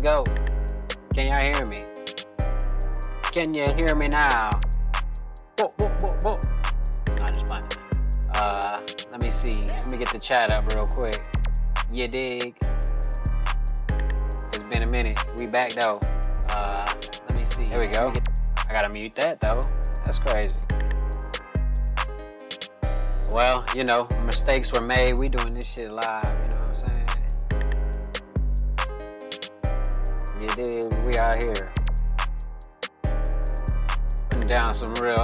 go. Can y'all hear me? Can you hear me now? Whoa, whoa, whoa, whoa. No, just playing. Let me see. Let me get the chat up real quick. You dig? It's been a minute. We back though. Let me see. There we go. I gotta mute that though. That's crazy. Well, you know, mistakes were made. We doing this shit live, you know what I'm saying? You dig? We out here. Putting down some real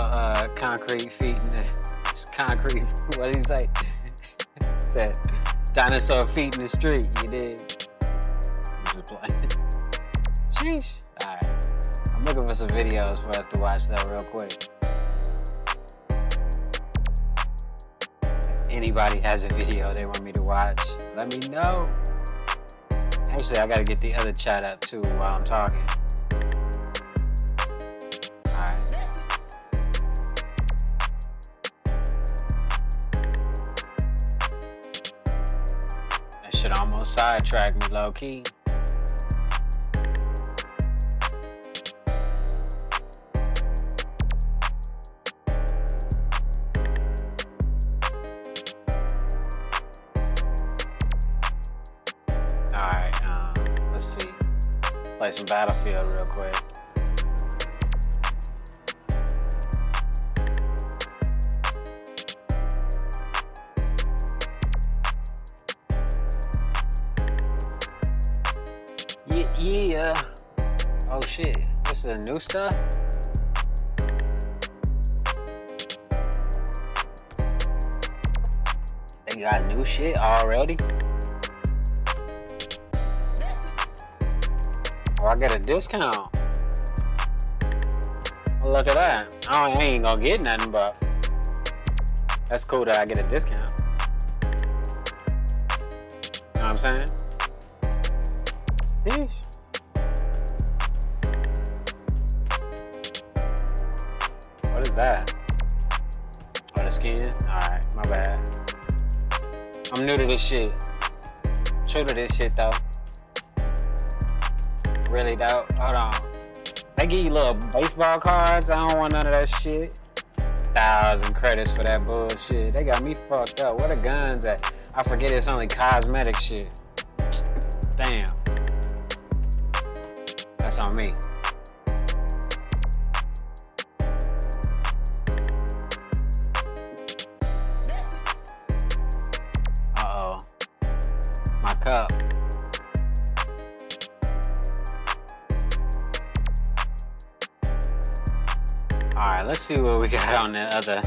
concrete feet in the concrete. What did he say? Said dinosaur feet in the street. You dig? I'm just playing. Sheesh. Alright. I'm looking for some videos for us to watch though real quick. If anybody has a video they want me to watch, let me know. Actually, I gotta get the other chat up too while I'm talking. Alright. That shit almost sidetracked me low key. Play some Battlefield real quick. Yeah. Oh shit. What's the new stuff? They got new shit already? I get a discount. Well, look at that. I ain't gonna get nothing, but that's cool that I get a discount. You know what I'm saying? Yeesh. What is that? Oh, the skin? Alright, my bad. I'm new to this shit. True to this shit, though. Really though, hold on. They give you little baseball cards. I don't want none of that shit. 1,000 credits for that bullshit. They got me fucked up. Where the guns at? I forget it's only cosmetic shit. Damn. That's on me. Uh-oh. My cup. Alright, let's see what we got on the other.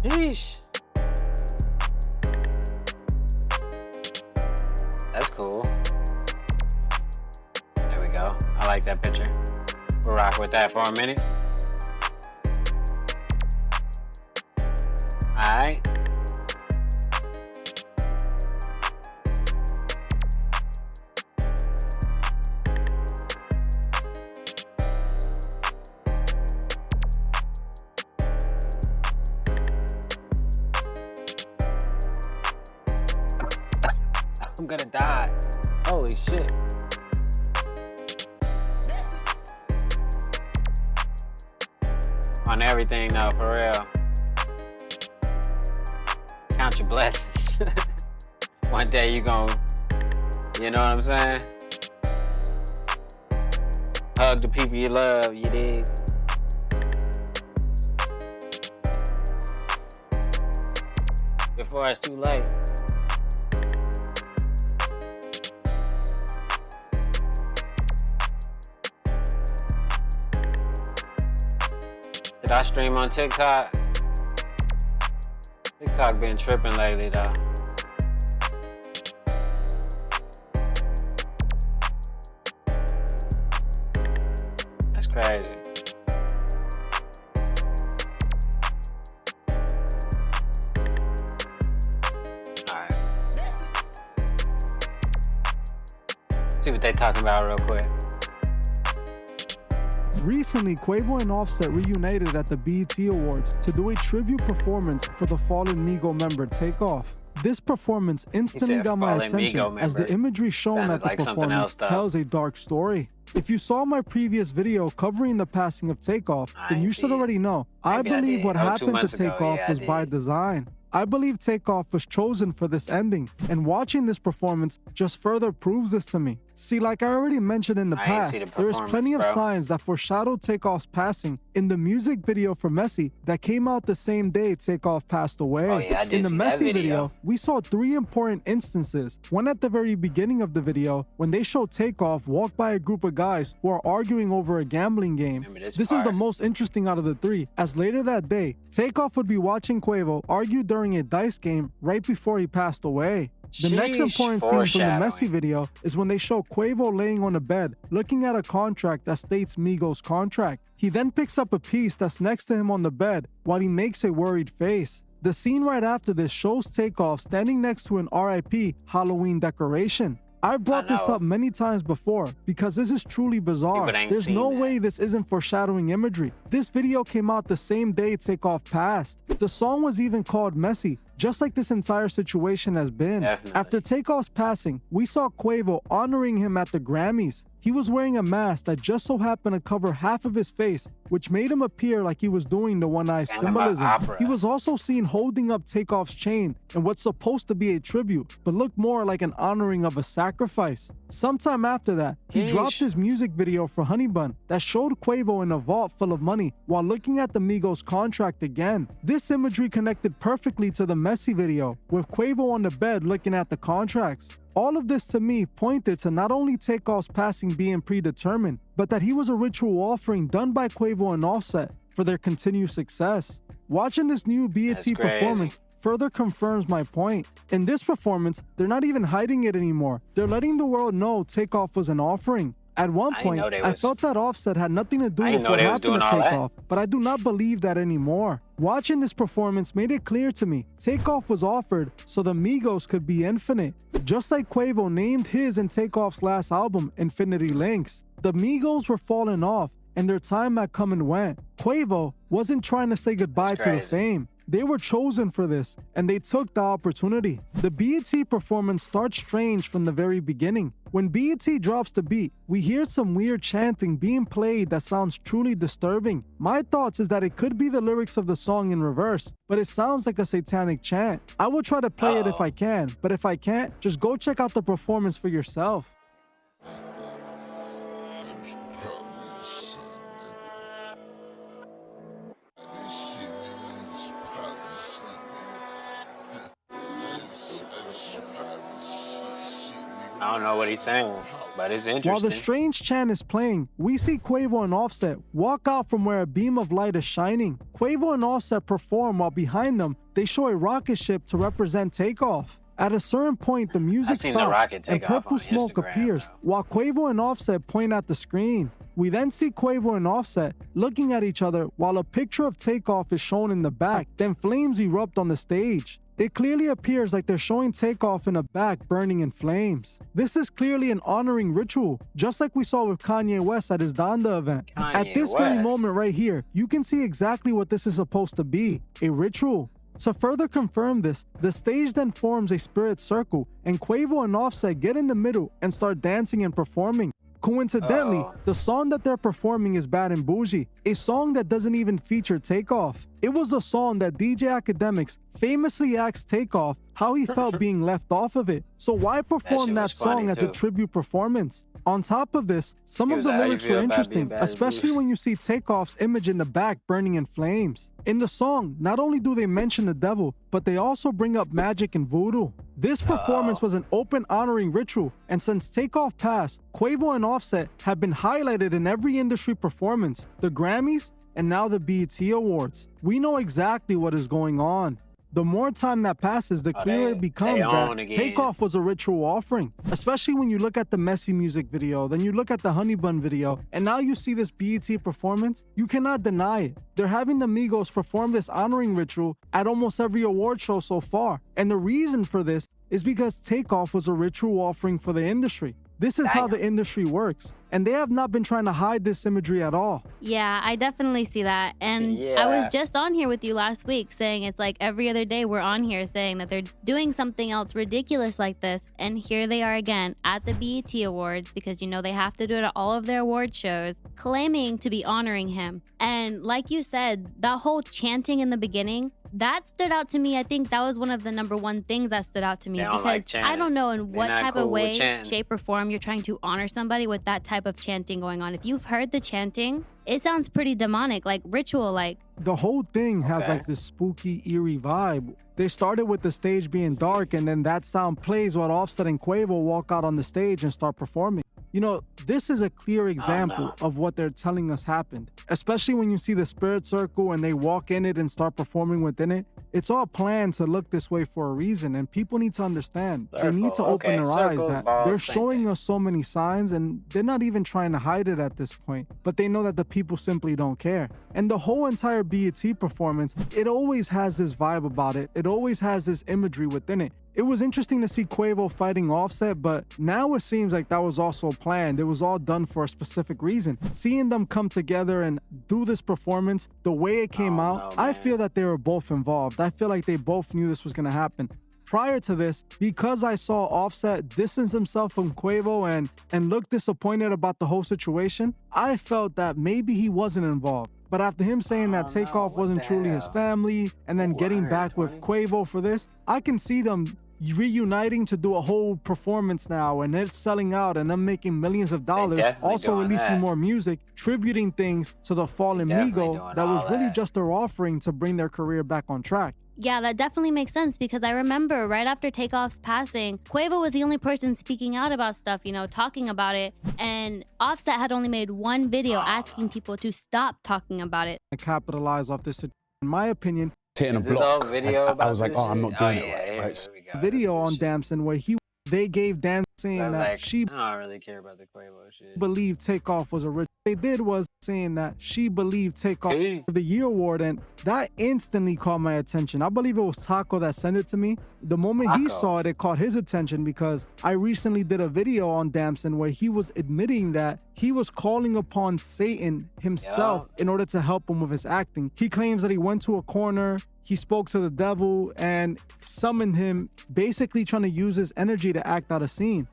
Yeesh. That's cool. There we go. I like that picture. We'll rock with that for a minute. Alright. I'm gonna die. Holy shit. On everything though, for real. Count your blessings. One day you gon', you know what I'm saying? Hug the people you love, you dig? Before it's too late. Did I stream on TikTok? TikTok been tripping lately though. That's crazy. Alright. See what they talking about real quick. Recently, Quavo and Offset reunited at the BET Awards to do a tribute performance for the fallen Migo member Takeoff. This performance instantly said, got my "Fallen attention Migo as the member." imagery shown Sounded at the like something performance else, though. tells a dark story. If you saw my previous video covering the passing of Takeoff, I then ain't you see should it. already know. I Maybe I believe did. what Oh, 2 happened to months ago. Takeoff Yeah, I was by did. design. I believe Takeoff was chosen for this ending, and watching this performance just further proves this to me. See, like I already mentioned in the I ain't past, see the there is performance, plenty of bro. signs that foreshadow Takeoff's passing in the music video for Messi that came out the same day Takeoff passed away. Oh, yeah, I did in the see that Messi video. we saw 3 important instances. One at the very beginning of the video, when they show Takeoff walk by a group of guys who are arguing over a gambling game. Remember this This is the part. most interesting out of the 3, as later that day, Takeoff would be watching Quavo argue during a dice game right before he passed away. The next Sheesh, important scene from the foreshadowing. Messi video is when they show Quavo laying on a bed, looking at a contract that states Migos contract. He then picks up a piece that's next to him on the bed while he makes a worried face. The scene right after this shows Takeoff standing next to an RIP Halloween decoration. I've brought this know. up many times before because this is truly bizarre. People ain't There's seen no that. way this isn't foreshadowing imagery. This video came out the same day Takeoff passed. The song was even called Messi, just like this entire situation has been. Definitely. After Takeoff's passing, we saw Quavo honoring him at the Grammys. He was wearing a mask that just so happened to cover half of his face, which made him appear like he was doing the one-eye Phantom symbolism. Opera. He was also seen holding up Takeoff's chain in what's supposed to be a tribute, but looked more like an honoring of a sacrifice. Sometime after that, he Yeesh. dropped his music video for Honey Bun that showed Quavo in a vault full of money while looking at the Migos contract again. This imagery connected perfectly to the Messi video, with Quavo on the bed looking at the contracts. All of this to me pointed to not only Takeoff's passing being predetermined, but that he was a ritual offering done by Quavo and Offset for their continued success. Watching this new BET That's crazy. performance further confirms my point. In this performance, they're not even hiding it anymore. They're letting the world know Takeoff was an offering. At one I didn't point, know they I was- felt that Offset had nothing to do I with didn't know what they was happened to doing all that. Takeoff, but I do not believe that anymore. Watching this performance made it clear to me Takeoff was offered so the Migos could be infinite. Just like Quavo named his and Takeoff's last album, Infinity Links. The Migos were falling off and their time had come and went. Quavo wasn't trying to say goodbye That's to the crazy. fame. They were chosen for this, and they took the opportunity. The BET performance starts strange from the very beginning. When BET drops the beat, we hear some weird chanting being played that sounds truly disturbing. My thoughts is that it could be the lyrics of the song in reverse, but it sounds like a satanic chant. I will try to play it if I can, but if I can't, just go check out the performance for yourself. I don't know what he's saying, but it's interesting. While the strange chant is playing, we see Quavo and Offset walk out from where a beam of light is shining. Quavo and Offset perform while behind them, they show a rocket ship to represent Takeoff. At a certain point, the music seen the stops rocket and take off purple on smoke Instagram, appears though. while Quavo and Offset point at the screen. We then see Quavo and Offset looking at each other while a picture of Takeoff is shown in the back, then flames erupt on the stage. It clearly appears like they're showing Takeoff in the back burning in flames. This is clearly an honoring ritual, just like we saw with Kanye West at his Donda event. At Kanye this very West. moment right here, you can see exactly what this is supposed to be, a ritual. To further confirm this, the stage then forms a spirit circle, and Quavo and Offset get in the middle and start dancing and performing. Coincidentally, the song that they're performing is Bad and Bougie, a song that doesn't even feature Takeoff. It was the song that DJ Academics famously asked Takeoff how he felt being left off of it. So why perform shit that was funny, song as a too. tribute performance? On top of this, some He of was the like, "How you lyrics feel were about being interesting, bad as especially Bougie?" when you see Takeoff's image in the back burning in flames. In the song, not only do they mention the devil, but they also bring up magic and voodoo. This performance was an open honoring ritual, and since Takeoff passed, Quavo and Offset have been highlighted in every industry performance, the Grammys, and now the BET Awards. We know exactly what is going on. The more time that passes, the clearer it becomes on that again. Takeoff was a ritual offering, especially when you look at the Messi music video, then you look at the Honey Bun video, and now you see this BET performance. You cannot deny it. They're having the Migos perform this honoring ritual at almost every award show so far, and the reason for this is because Takeoff was a ritual offering for the industry. This is how the industry works. And they have not been trying to hide this imagery at all. Yeah, I definitely see that. And I was just on here with you last week saying it's like every other day we're on here saying that they're doing something else ridiculous like this. And here they are again at the BET Awards, because you know they have to do it at all of their award shows, claiming to be honoring him. And like you said, that whole chanting in the beginning, that stood out to me. I think that was one of the number one things that stood out to me, because I don't know in what type of way, shape, or form you're trying to honor somebody with that type of chanting going on. If you've heard the chanting, it sounds pretty demonic, like ritual-like. The whole thing has like this spooky, eerie vibe. They started with the stage being dark, and then that sound plays while Offset and Quavo walk out on the stage and start performing. You know, this is a clear example of what they're telling us happened, especially when you see the spirit circle and they walk in it and start performing within it. It's all planned to look this way for a reason, and people need to understand. They need to open their eyes that they're showing us so many signs, and they're not even trying to hide it at this point, but they know that the people simply don't care. And the whole entire BET performance, it always has this vibe about it. It always has this imagery within it. It was interesting to see Quavo fighting Offset, but now it seems like that was also planned. It was all done for a specific reason. Seeing them come together and do this performance, the way it came out, I feel that they were both involved. I feel like they both knew this was gonna happen. Prior to this, because I saw Offset distance himself from Quavo and look disappointed about the whole situation, I felt that maybe he wasn't involved. But after him saying that Takeoff wasn't truly his family and then getting back with Quavo for this, I can see them reuniting to do a whole performance now, and it's selling out and them making millions of dollars, also releasing more music, tributing things to the fallen Migo that was really just their offering to bring their career back on track. Yeah, that definitely makes sense, because I remember right after Takeoff's passing, Quavo was the only person speaking out about stuff, you know, talking about it. And Offset had only made one video asking people to stop talking about it. I capitalize off this. In my opinion, hitting a block. I was like, oh, I'm not doing it right. Video on Damson where they gave Damson saying that like, she I don't really care about the Quavo shit. believed Takeoff was a rich. They did was saying that she believed Takeoff for the Year Award, and that instantly caught my attention. I believe it was Taco that sent it to me. The moment he saw it, it caught his attention, because I recently did a video on Damson where he was admitting that he was calling upon Satan himself in order to help him with his acting. He claims that he went to a corner, he spoke to the devil and summoned him, basically trying to use his energy to act out a scene.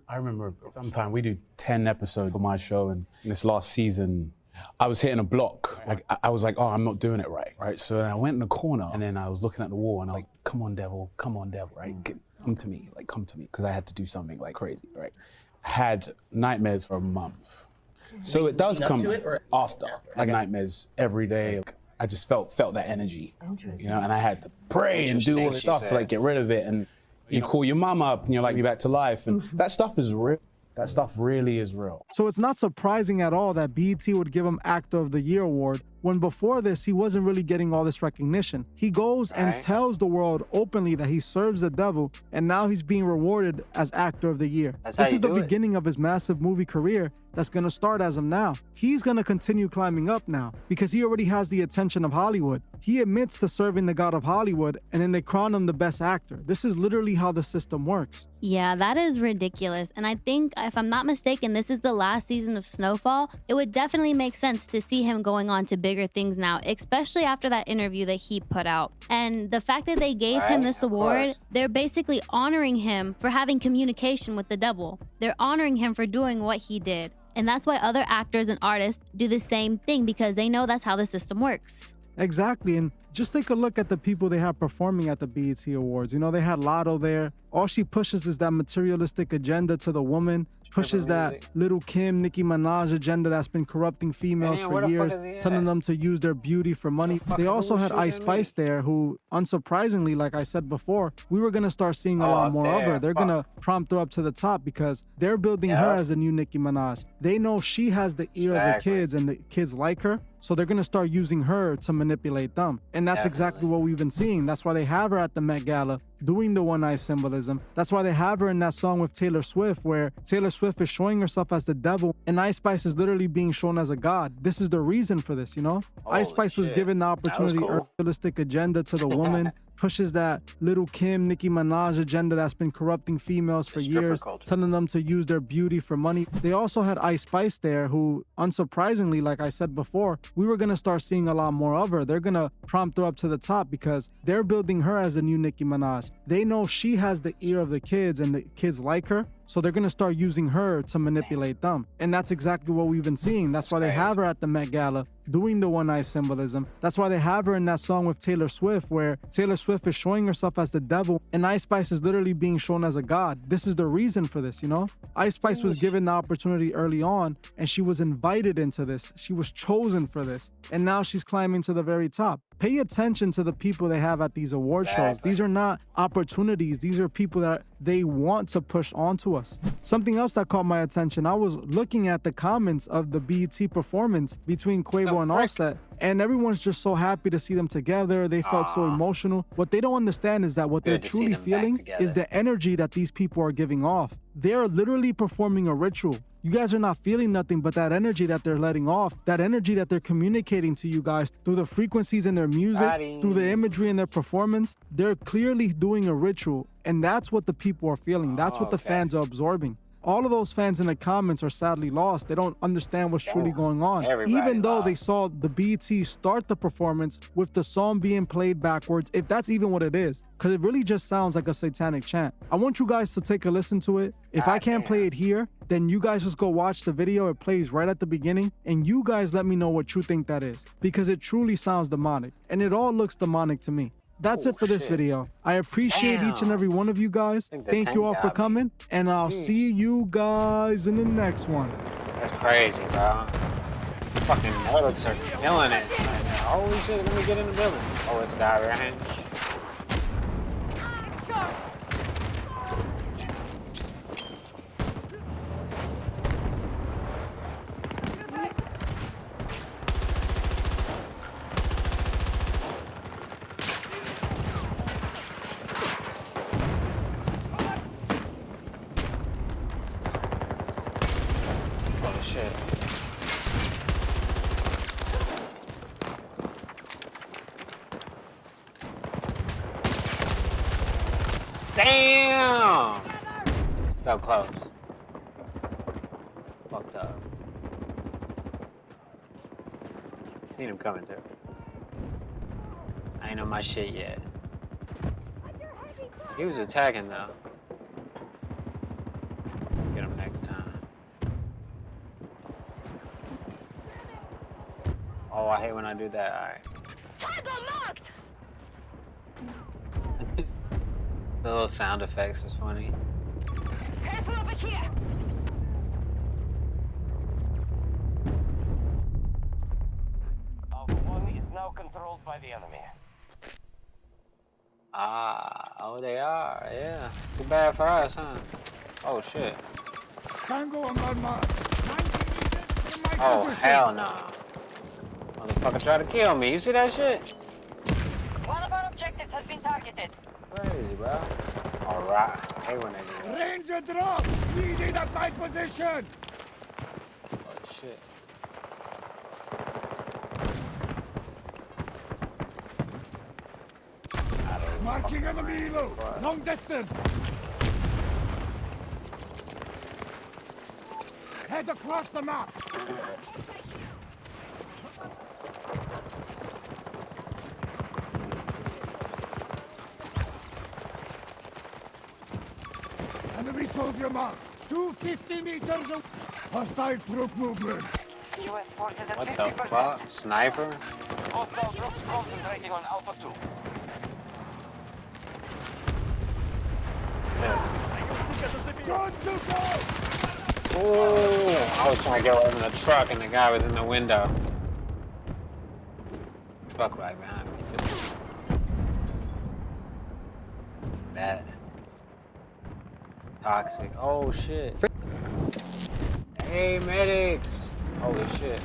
I remember sometime we do 10 episodes for my show, and in this last season, I was hitting a block. Like, I was like, oh, I'm not doing it right? So I went in the corner, and then I was looking at the wall, and I was like, come on, devil, right? Come to me, because I had to do something like crazy, right? I had nightmares for a month. So it does come after, like nightmares every day. I just felt that energy, you know, and I had to pray and do all this stuff to like get rid of it. And you call your mom up and you're like, be back to life. And that stuff is real. That stuff really is real. So it's not surprising at all that BET would give him Actor of the Year award, when before this, he wasn't really getting all this recognition. He goes and tells the world openly that he serves the devil, and now he's being rewarded as Actor of the Year. This is the beginning of his massive movie career that's gonna start as of now. He's gonna continue climbing up now, because he already has the attention of Hollywood. He admits to serving the god of Hollywood, and then they crown him the best actor. This is literally how the system works. Yeah, that is ridiculous. And I think, if I'm not mistaken, this is the last season of Snowfall. It would definitely make sense to see him going on to bigger things now, especially after that interview that he put out. And the fact that they gave him this award, they're basically honoring him for having communication with the devil. They're honoring him for doing what he did. And that's why other actors and artists do the same thing, because they know that's how the system works. Exactly, and just take a look at the people they have performing at the BET Awards. You know, they had Lotto there. All she pushes is that materialistic agenda to the woman, pushes that Little Kim, Nicki Minaj agenda that's been corrupting females for years, telling them to use their beauty for money. They also had Ice Spice there, who, unsurprisingly, like I said before, we were gonna start seeing a lot more of her. They're gonna prompt her up to the top, because they're building her as a new Nicki Minaj. They know she has the ear of the kids, and the kids like her. So they're gonna start using her to manipulate them. And that's exactly what we've been seeing. That's why they have her at the Met Gala doing the one eye symbolism. That's why they have her in that song with Taylor Swift, where Taylor Swift is showing herself as the devil and Ice Spice is literally being shown as a god. This is the reason for this, you know? Ice Spice was given the opportunity, realistic agenda to the woman, pushes that Little Kim, Nicki Minaj agenda that's been corrupting females for stripper years, culture. telling them to use their beauty for money. They also had Ice Spice there, who, unsurprisingly, like I said before, we were gonna start seeing a lot more of her. They're gonna prompt her up to the top because they're building her as a new Nicki Minaj. They know she has the ear of the kids and the kids like her. So they're gonna start using her to manipulate them. And that's exactly what we've been seeing. That's why they have her at the Met Gala doing the one eye symbolism. That's why they have her in that song with Taylor Swift, where Taylor Swift is showing herself as the devil and Ice Spice is literally being shown as a god. This is the reason for this, you know? Ice Spice was given the opportunity early on and she was invited into this. She was chosen for this. And now she's climbing to the very top. Pay attention to the people they have at these award shows. These are not opportunities. These are people that they want to push onto us. Something else that caught my attention, I was looking at the comments of the BET performance between Quavo and Offset, and everyone's just so happy to see them together. They felt so emotional. What they don't understand is that what they're Good to see truly them back feeling together. is the energy that these people are giving off. They're literally performing a ritual. You guys are not feeling nothing but that energy that they're letting off, that energy that they're communicating to you guys through the frequencies in their music, through the imagery in their performance. They're clearly doing a ritual, and that's what the people are feeling. That's what the fans are absorbing. All of those fans in the comments are sadly lost. They don't understand what's truly going on. Even though they saw the BET start the performance with the song being played backwards, if that's even what it is, because it really just sounds like a satanic chant. I want you guys to take a listen to it. If I can't play it here, then you guys just go watch the video. It plays right at the beginning, and you guys let me know what you think that is, because it truly sounds demonic, and it all looks demonic to me. That's it for this video. I appreciate each and every one of you guys. Thank you all for coming, and I'll see you guys in the next one. That's crazy, bro. Fucking Nordics are killing it. Holy shit, let me get in the building. Oh, it's a guy right here. Holy shit. Damn! So close. Fucked up. Seen him coming too. I ain't on my shit yet. He was attacking though. Get him next time. Oh, I hate when I do that. Alright. The little sound effects is funny. Careful over here! Alpha 1 is now controlled by the enemy. Oh, they are, yeah. Too bad for us, huh? Oh, shit. Tango on my mark. 90 meters from my Oh, position. hell no. Motherfucker tried to kill me. You see that shit? One of our objectives has been targeted. Crazy, bro. Alright. I hate when they do that. Ranger drop. Leading at my position. Oh, shit. Marking enemy low. Long distance. Head across the map. Enemy soldier mark. 250 meters away. Hostile troop movement. US forces at What 50%. the fuck? Sniper? Hostile troops concentrating on Alpha 2. Good to go. Oh, I was trying to get away from the truck and the guy was in the window. Truck right behind me, too. That. Toxic. Oh, shit. Hey, medics. Holy shit.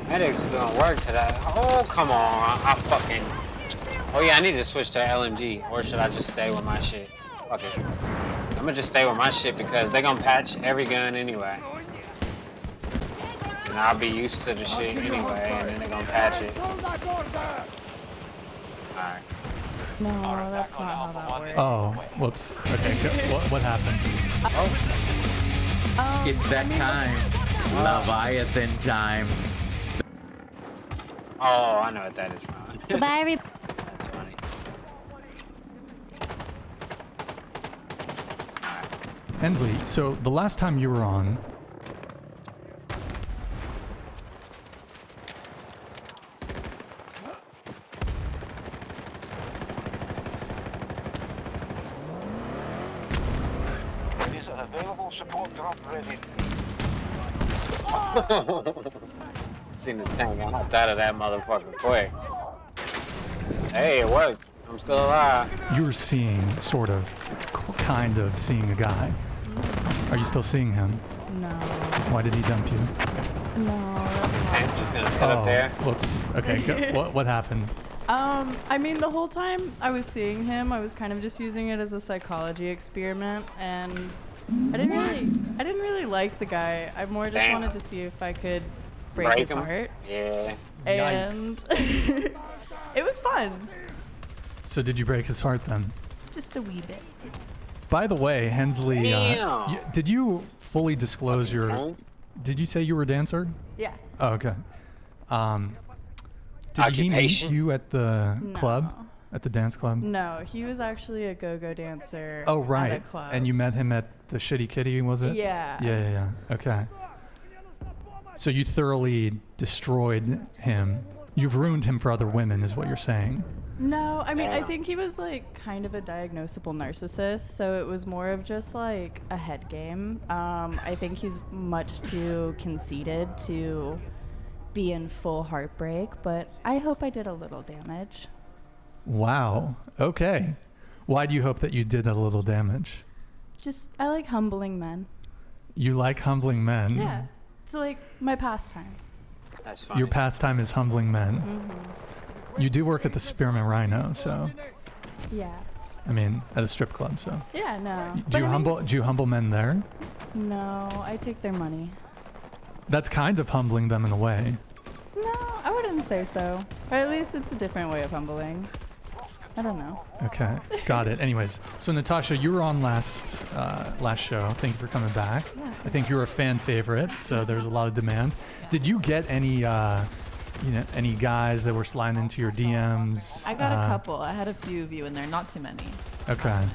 Medics are doing work today. Oh, come on. I fucking... Oh, yeah, I need to switch to LMG. Or should I just stay with my shit? Fuck it. I'm gonna just stay with my shit because they're gonna patch every gun anyway. And I'll be used to the shit anyway, and then they're gonna patch it. Hold that order. Alright. No, that's not how that works. Oh, whoops. Okay, what happened? It's that time. Leviathan time. Oh, I know what that is from. Goodbye, everybody. That's funny. Hensley, so the last time you were on, There is an available support drop ready. Seen the tank. I hopped out of that motherfucker quick. Hey, it worked. I'm still alive. you were seeing, sort of, kind of seeing a guy. Are you still seeing him? No. Why did he dump you? No, that's not. Tank just gonna sit up there. Whoops. Okay, what happened? I mean, the whole time I was seeing him, I was kind of just using it as a psychology experiment, and I didn't really like the guy. I more just Damn. wanted to see if I could break his him? heart, Yeah. and it was fun. So did you break his heart then? Just a wee bit. By the way, Hensley, Damn. did you fully disclose your... Tank? Did you say you were a dancer? Yeah. Oh, okay. Did he meet Occupation? you at the No. club? At the dance club? No, he was actually a go-go dancer. Oh, At right. a club. And you met him at the Shitty Kitty, was it? Yeah. Yeah. Okay. So you thoroughly destroyed him. You've ruined him for other women, is what you're saying. No, I mean, I Damn. think he was like kind of a diagnosable narcissist, so it was more of just like a head game. I think he's much too conceited to be in full heartbreak, but I hope I did a little damage. Wow. Okay. Why do you hope that you did a little damage? Just, I like humbling men. You like humbling men. Yeah, it's like my pastime. That's funny. Your pastime is humbling men. Mm-hmm. You do work at the Spearmint Rhino, so Yeah. I mean, at a strip club. So Yeah, no. do But you I mean, do you humble men there? No, I take their money. That's kind of humbling them in a way. No, I wouldn't say so. Or at least it's a different way of humbling. I don't know. Okay, got it. Anyways, so Natasha, you were on last show. Thank you for coming back. Yeah. I think you were a fan favorite, so there's a lot of demand. Did you get any, any guys that were sliding into your DMs? I got a couple. I had a few of you in there, not too many. Okay.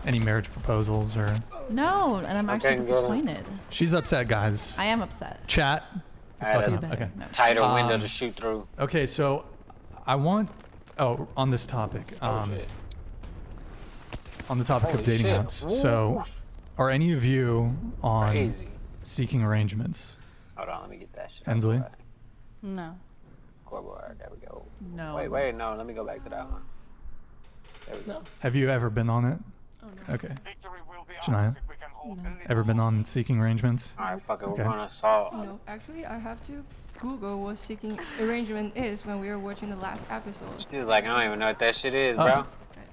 Any marriage proposals or? No, and I'm actually Okay, good. disappointed. She's upset, guys. I am upset. Chat. Alright, Fucking- that's okay. No. tighter window Um, to shoot through. Okay, so I want. Oh, on this topic. Oh, shit. On the topic Holy of dating shit. apps. So, are any of you on Crazy. seeking arrangements? Hold on, let me get that shit. Hensley? No. Scoreboard, there we go. No. Wait, no, let me go back to that one. There we go. Have you ever been on it? Oh, no. Okay. Victory will be Shania? ours if we can hold No. a little Ever been on seeking arrangements? Alright, fuck it, Okay. we're gonna assault. No, actually, I have to Google what seeking arrangement is when we were watching the last episode. She was like, I don't even know what that shit is, Oh. bro.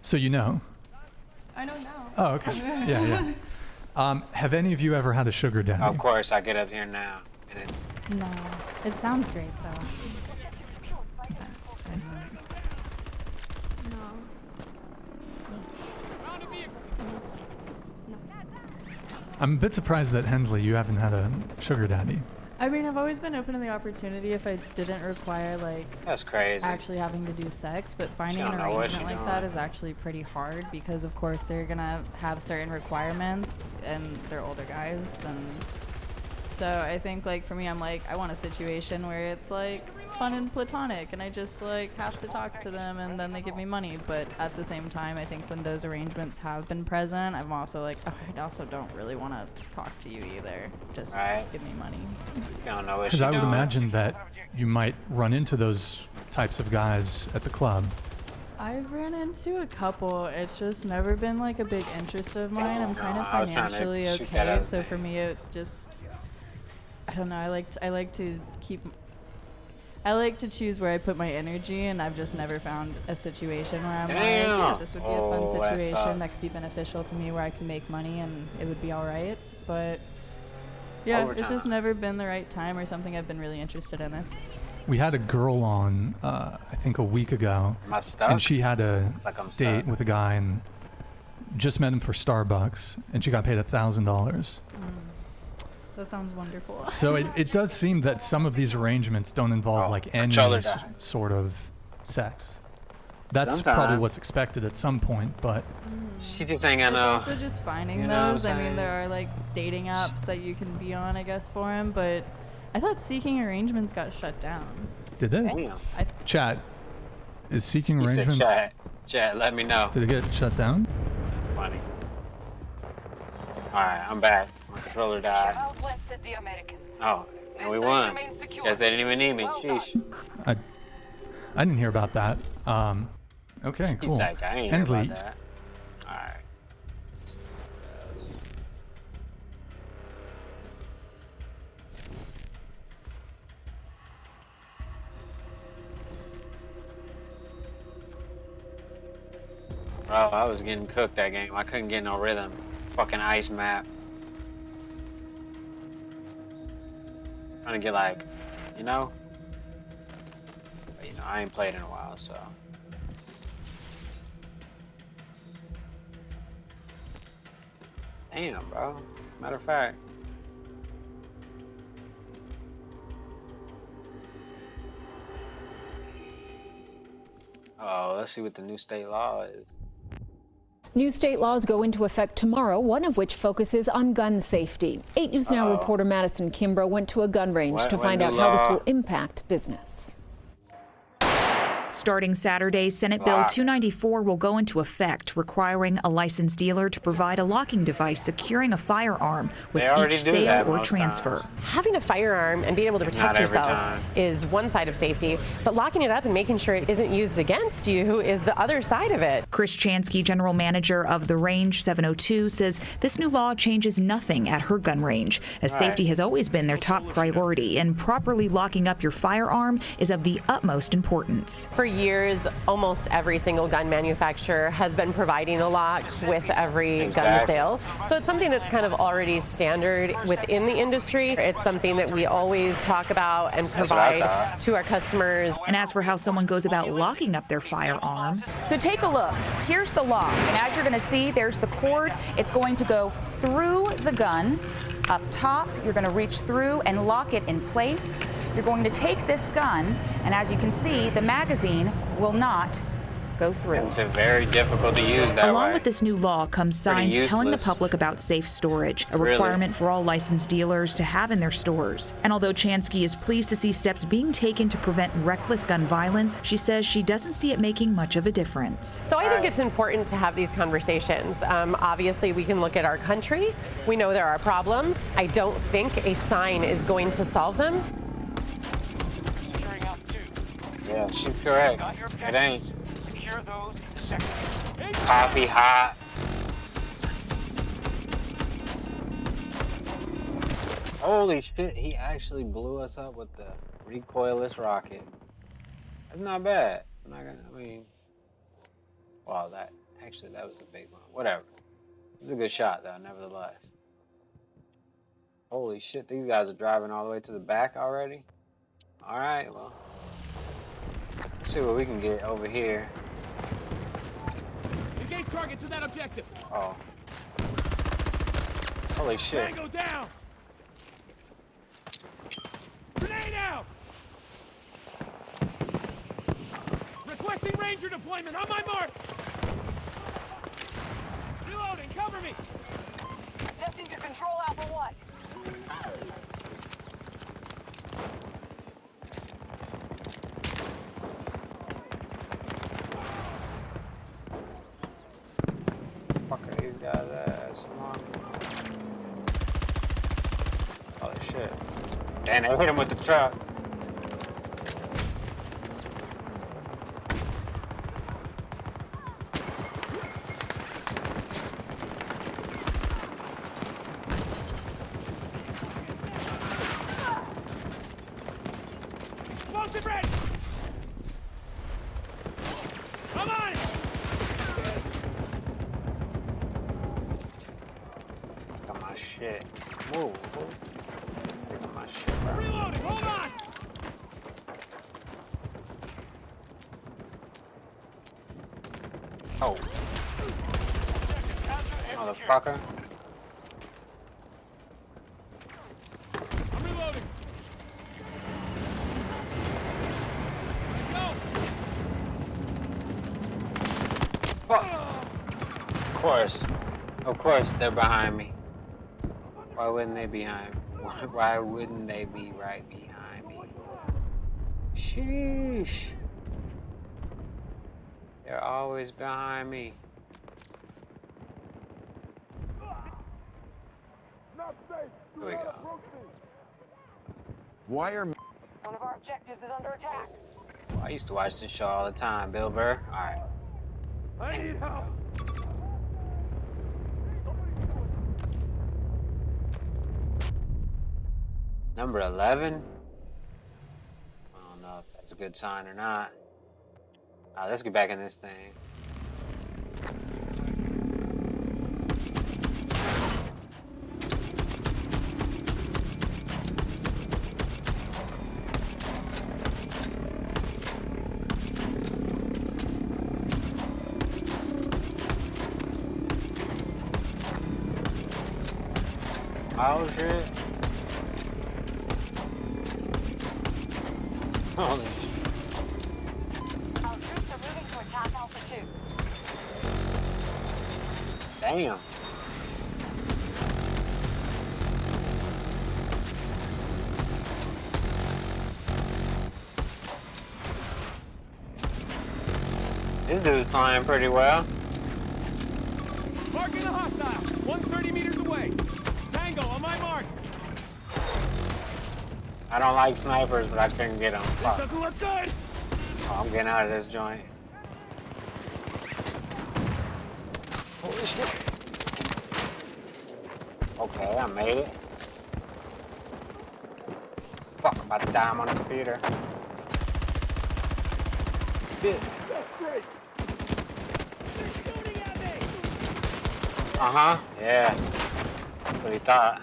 So you know? I know now. Oh, okay. Yeah. Have any of you ever had a sugar daddy? Of course, I get up here now, and it's No. It sounds great though. I'm a bit surprised that Hensley, you haven't had a sugar daddy. I mean, I've always been open to the opportunity if I didn't require like that's crazy. actually having to do sex, but finding an don't know what arrangement she like that doing. is actually pretty hard because of course they're gonna have certain requirements and they're older guys and so I think like for me I'm like I want a situation where it's like fun and platonic and I just like have to talk to them and then they give me money, but at the same time I think when those arrangements have been present I'm also like oh, I also don't really want to talk to you either, just Right. give me money. You don't know what Because she I would doing. imagine that you might run into those types of guys at the club. I've ran into a couple. It's just never been like a big interest of mine. I'm kind of I was trying to financially shoot that okay, other so thing. for me it just I don't know. I like to keep. I like to choose where I put my energy, and I've just never found a situation where I'm like, yeah, Damn. this would be a Oh, fun that situation sucks. that could be beneficial to me, where I can make money and it would be all right. But yeah, it's just Overtime. never been the right time or something I've been really interested in it. We had a girl on, I think a week ago. Am I stuck? And she had a Like I'm date stuck. with a guy and just met him for Starbucks, and she got paid $1,000. That sounds wonderful. So it does seem that some of these arrangements don't involve like any controller died. sort of sex. That's Sometime. probably what's expected at some point, but She just ain't got It's no. also just finding You know what those. I'm I mean, saying? there are like dating apps that you can be on, I guess, for him. But I thought Seeking Arrangements got shut down. did they? Damn. Chat, is Seeking He said, Arrangements, chat, let me know. did it get shut down? That's funny. Alright, I'm back. My controller died. Outlasted the Americans. Oh, and we This site won. remains secure. Guess they didn't even need me. Well Sheesh. I didn't hear about that. Okay, He's cool. like, I ain't hear Hensley, about that. Alright. Bro, I was getting cooked that game. I couldn't get no rhythm. Fucking ice map. Trying to get like, you know? But, you know, I ain't played in a while, so. Damn, bro. Matter of fact. Oh, let's see what the new state law is. New state laws go into effect tomorrow, one of which focuses on gun safety. 8 News Now reporter Madison Kimbrough went to a gun range to find out how this will impact business. Starting Saturday, Senate Bill 294 will go into effect, requiring a licensed dealer to provide a locking device securing a firearm with each sale or transfer. Having a firearm and being able to protect yourself is one side of safety, but locking it up and making sure it isn't used against you is the other side of it. Chris Chansky, general manager of the Range 702, says this new law changes nothing at her gun range, as safety has always been their top priority, and properly locking up your firearm is of the utmost importance. For years, almost every single gun manufacturer has been providing a lock with every gun sale. So it's something that's kind of already standard within the industry. It's something that we always talk about and provide to our customers. And as for how someone goes about locking up their firearm. So take a look. Here's the lock. And as you're going to see, there's the cord. It's going to go through the gun. Up top, you're going to reach through and lock it in place. You're going to take this gun, and as you can see, the magazine will not go through. It's very difficult to use that Along way. with this new law comes signs telling the public about safe storage, a requirement for all licensed dealers to have in their stores. And although Chansky is pleased to see steps being taken to prevent reckless gun violence, she says she doesn't see it making much of a difference. So I think it's important to have these conversations. Obviously, we can look at our country. We know there are problems. I don't think a sign is going to solve them. Yeah, she's correct. It ain't. Coffee hot. Holy shit, he actually blew us up with the recoilless rocket. That's not bad. I'm not gonna, I mean, wow, that was a big one. Whatever. It was a good shot though, nevertheless. Holy shit, these guys are driving all the way to the back already? Alright, well. Let's see what we can get over here. Engage targets to that objective. Oh. Holy shit. Tango down. Grenade out. Requesting Ranger deployment on my mark. Reloading, cover me. Attempting to control Alpha 1. Fuck are these guys ass? Holy shit. Damn, they hit him with the truck. Explosive ready. Come on. Got my shit. Move. Got my shit, bro. Reloading. Hold on. Oh. Motherfucker. I'm reloading. Of course, they're behind me. Why wouldn't they be behind me? Why wouldn't they be right behind me? Sheesh. They're always behind me. Here we go. Why are one of our objectives is under attack? Well, I used to watch this show all the time, Bill Burr. All right. I need help. Number 11? I don't know if that's a good sign or not. Alright, let's get back in this thing. Oh shit. Holy shit. Our troops are moving to attack Alpha 2. Damn. This dude's flying pretty well. Marking a hostile. 130 meters away. Tango on my mark. I don't like snipers, but I couldn't get them. This doesn't look good. Oh, I'm getting out of this joint. Holy shit. Okay, I made it. Fuck, I'm about to die. I'm on the computer. Shit. That's great. They're shooting at me. Uh-huh, yeah. That's what he thought.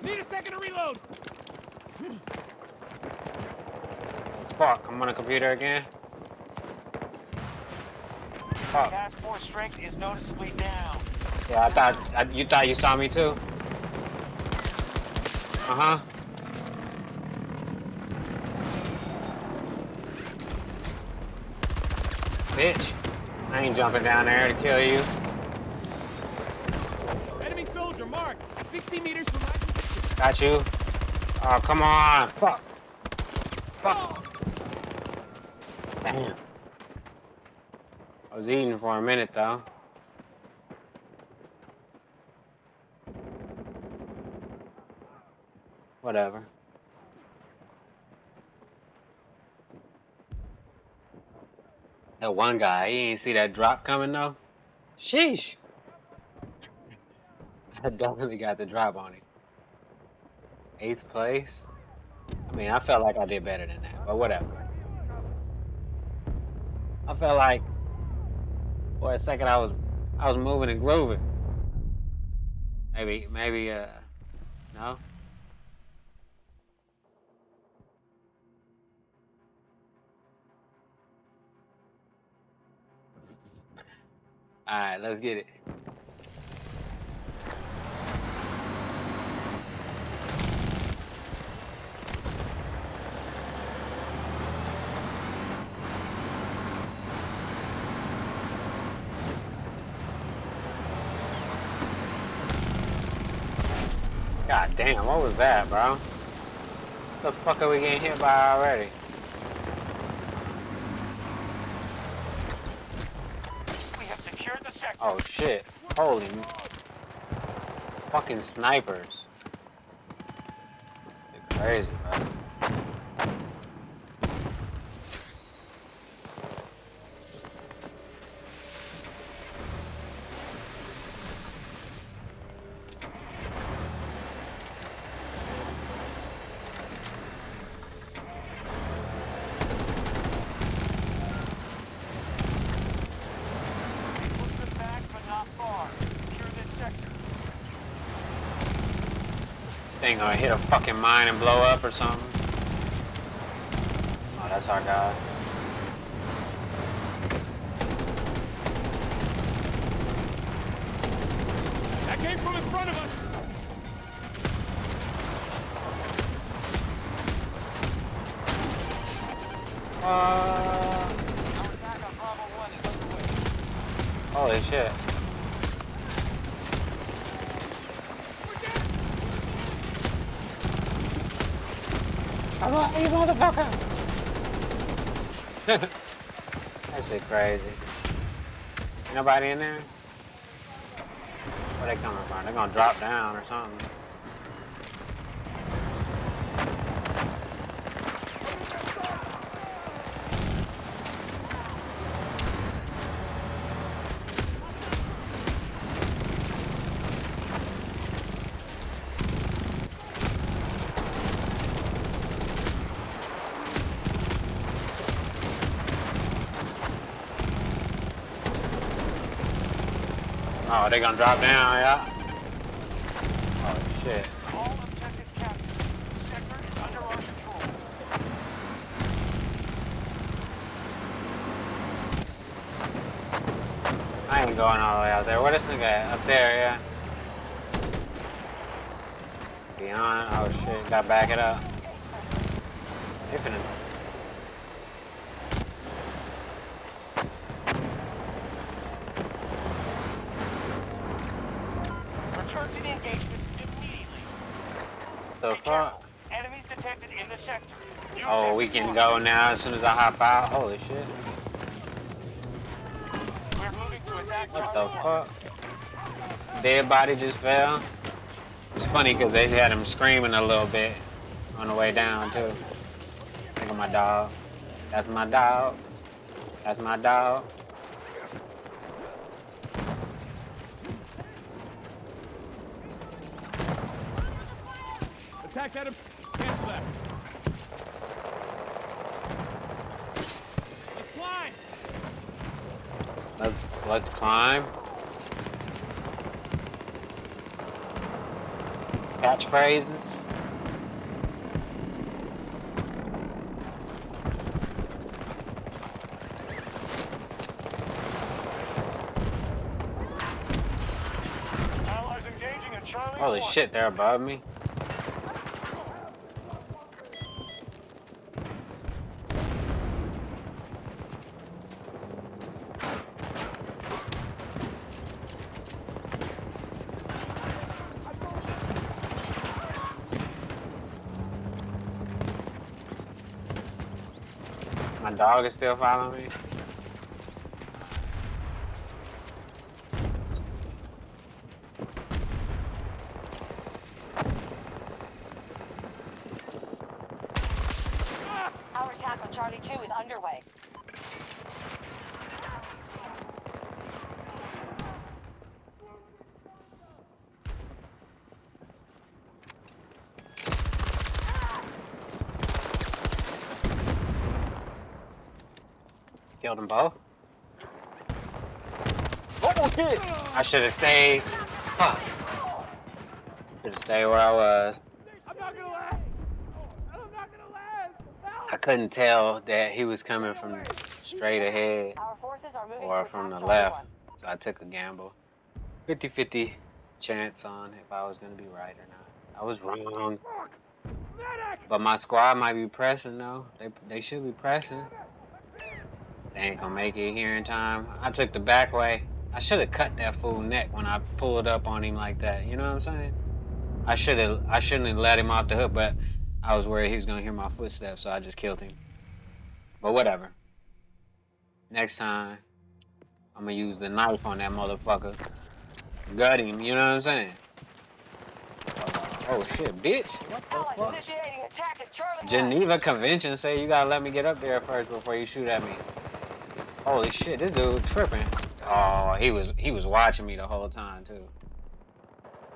Need a second to reload. Fuck, I'm on the computer again. Fuck. Task force strength is noticeably down. Yeah, you thought you saw me too? Uh-huh. Bitch. I ain't jumping down there to kill you. Enemy soldier marked. 60 meters from my position. Got you. Oh, come on. Fuck. Fuck. Damn. I was eating for a minute though. Whatever. That one guy, he ain't see that drop coming though. Sheesh. I definitely got the drop on him. 8th place. I mean, I felt like I did better than that, but whatever. I felt like for a second I was moving and grooving. Maybe, no? All right, let's get it. God damn, what was that, bro? What the fuck are we getting hit by already? We have secured the sector. Oh shit. Holy fucking snipers. They're crazy, bro. Thing gonna hit a fucking mine and blow up or something. Oh, that's our guy. front of us! Holy shit. Come on, you motherfucker! That shit crazy. Nobody in there? Where they coming from? They're gonna drop down or something. Oh, they gonna drop down, yeah? Oh, shit. All objectives captured. The sector is under our control. I ain't going all the way out there. Where this nigga at? Up there, yeah. Beyond. Oh, shit. Gotta back it up. They finna... Return to the engagement immediately. The fuck? Enemies detected in the sector. Oh, we can go now as soon as I hop out. Holy shit. We're moving to attack What the fuck? Dead body just fell. It's funny because they had him screaming a little bit on the way down too. Look at my dog. That's my dog. That's my dog. Attack Adam. Cancel that. Let's climb. Let's climb. Catchphrases. Allies engaging in Charlie. Holy shit, they're above me. My dog is still following me. Our attack on Charlie 2 is underway. Killed them both. Oh shit! I should have stayed. Huh. Should have stayed where I was. I'm not gonna last. I'm not gonna last. I couldn't tell that he was coming from straight ahead Our forces are moving or to from the attack left, Charlie so I took a gamble. 50-50 chance on if I was gonna be right or not. I was wrong. But my squad might be pressing though. They should be pressing. They ain't gonna make it here in time. I took the back way. I should have cut that fool neck when I pulled up on him like that. You know what I'm saying? I shouldn't have let him off the hook, but I was worried he was gonna hear my footsteps, so I just killed him. But whatever. Next time, I'm gonna use the knife on that motherfucker. Gut him, you know what I'm saying? Oh shit, bitch. What the Allies fuck? initiating attack at Charlie Geneva Convention say you gotta let me get up there first before you shoot at me. Holy shit, this dude tripping. Oh, he was watching me the whole time too.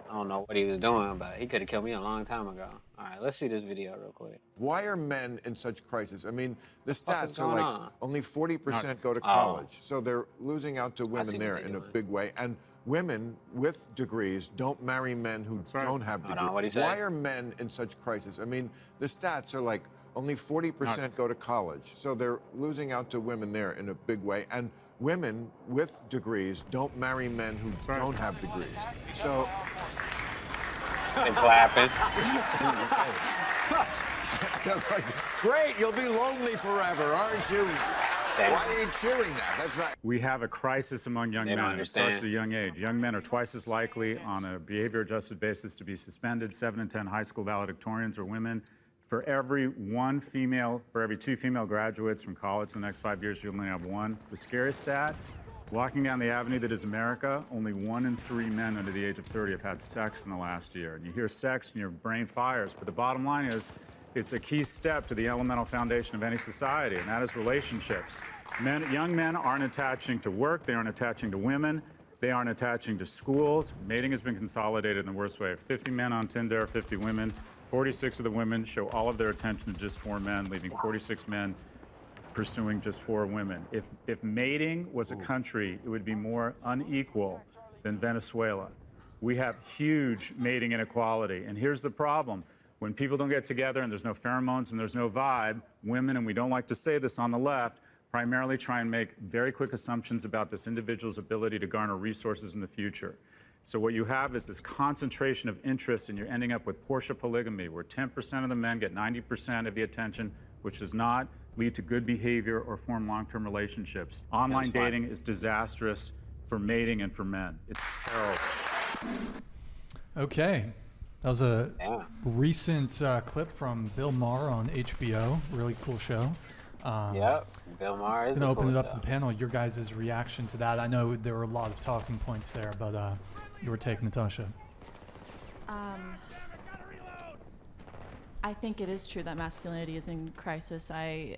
I don't know what he was doing, but he could have killed me a long time ago. All right, let's see this video real quick. Why are men in such crisis? I mean, the What the fuck is stats are like going on? only 40% Nuts. go to Oh. college. So they're losing out to see women what there they're in a doing. big way. And women with degrees don't marry men who don't have Hold degrees. on, what'd he say? Why are men in such crisis? I mean, the stats are like only 40% go to college. So they're losing out to women there in a big way. And women with degrees don't marry men who don't have degrees. So And clapping. Like, great, you'll be lonely forever, aren't you? Why are you cheering that? That's not. We have a crisis among young They don't men. It starts understand. at a young age. Young men are twice as likely on a behavior-adjusted basis to be suspended. 7 in 10 high school valedictorians are women. For every two female graduates from college in the next 5 years, you only have one. The scariest stat, walking down the avenue that is America, only 1 in 3 men under the age of 30 have had sex in the last year. And you hear sex and your brain fires, but the bottom line is, it's a key step to the elemental foundation of any society, and that is relationships. Young men aren't attaching to work, they aren't attaching to women, they aren't attaching to schools. Mating has been consolidated in the worst way. 50 men on Tinder, 50 women. 46 of the women show all of their attention to just 4 men, leaving 46 men pursuing just 4 women. If mating was a country, it would be more unequal than Venezuela. We have huge mating inequality, and here's the problem. When people don't get together and there's no pheromones and there's no vibe, women, and we don't like to say this on the left, primarily try and make very quick assumptions about this individual's ability to garner resources in the future. So what you have is this concentration of interest, and you're ending up with Porsche polygamy, where 10% of the men get 90% of the attention, which does not lead to good behavior or form long-term relationships. Online dating is disastrous for mating and for men. It's terrible. Okay. That was a recent clip from Bill Maher on HBO. Really cool show. Yep, Bill Maher is I'm going to open it up show. to the panel. Your guys' reaction to that. I know there were a lot of talking points there, but your take, Natasha. I think it is true that masculinity is in crisis. I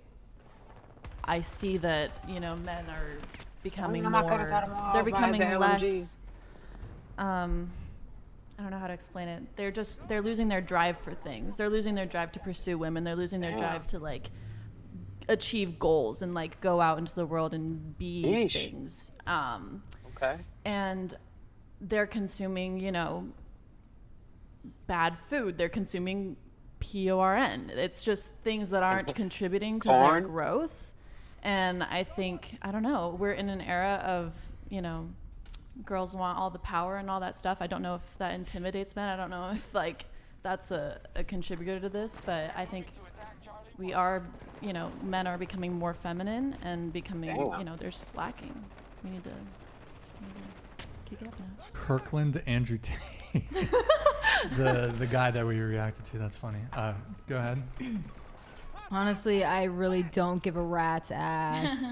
see that, men are becoming they're becoming less, I don't know how to explain it. They're losing their drive for things. They're losing their drive to pursue women. They're losing their drive to achieve goals and go out into the world and be things. Okay. And they're consuming, bad food. They're consuming porn. It's just things that aren't contributing to their growth. And I think, I don't know, we're in an era of, girls want all the power and all that stuff. I don't know if that intimidates men. I don't know if that's a contributor to this, but I think we are, men are becoming more feminine and becoming, they're slacking. We need to kick it up now. Kirkland Andrew Tate. the guy that we reacted to. That's funny. Go ahead. Honestly, I really don't give a rat's ass.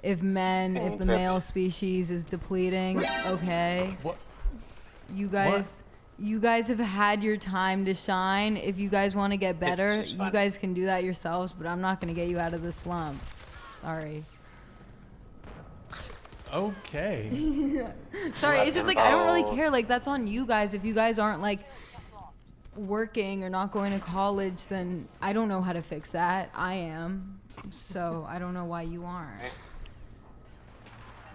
If the male species is depleting, okay. What? You guys have had your time to shine. If you guys want to get better, you guys can do that yourselves, but I'm not going to get you out of the slump. Sorry. Okay. Sorry, it's just I don't really care. That's on you guys. If you guys aren't working or not going to college, then I don't know how to fix that. I am. So I don't know why you aren't.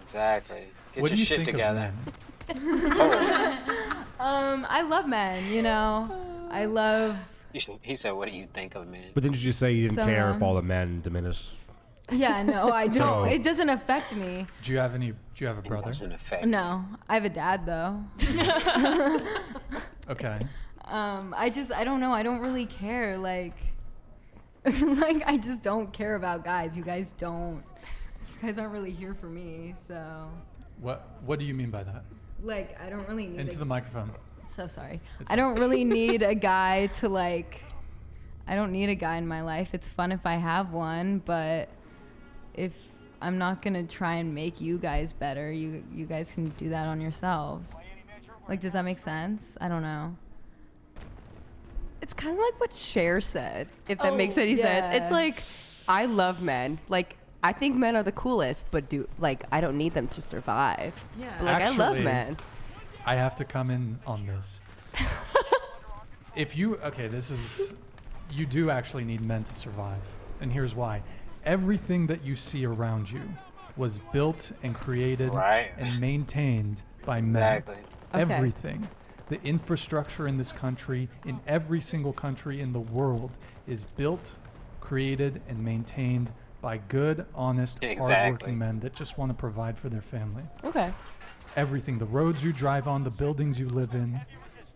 Exactly. Get What your do you shit think together. of men? I love men, I love. He said, "What do you think of men?" But didn't you just say you didn't care if Someone- all the men diminish? Yeah, no, I don't. So- It doesn't affect me. Do you have a brother? Doesn't affect. No, I have a dad though. Okay. I don't know. I don't really care. I just don't care about guys. You guys don't. You guys aren't really here for me, so. What do you mean by that? I don't really need. Into the microphone. So sorry. I don't really need a guy to I don't need a guy in my life. It's fun if I have one, but if I'm not gonna try and make you guys better, you guys can do that on yourselves. Does that make sense? I don't know. It's kind of like what Cher said, if that makes any sense. It's I love men. I think men are the coolest, but I don't need them to survive. Yeah. But I love men. I have to come in on this. You do actually need men to survive. And here's why. Everything that you see around you was built and created and maintained by men. Exactly. Okay. Everything. The infrastructure in this country, in every single country in the world, is built, created, and maintained by good, honest, hardworking men that just want to provide for their family. Okay. Everything, the roads you drive on, the buildings you live in,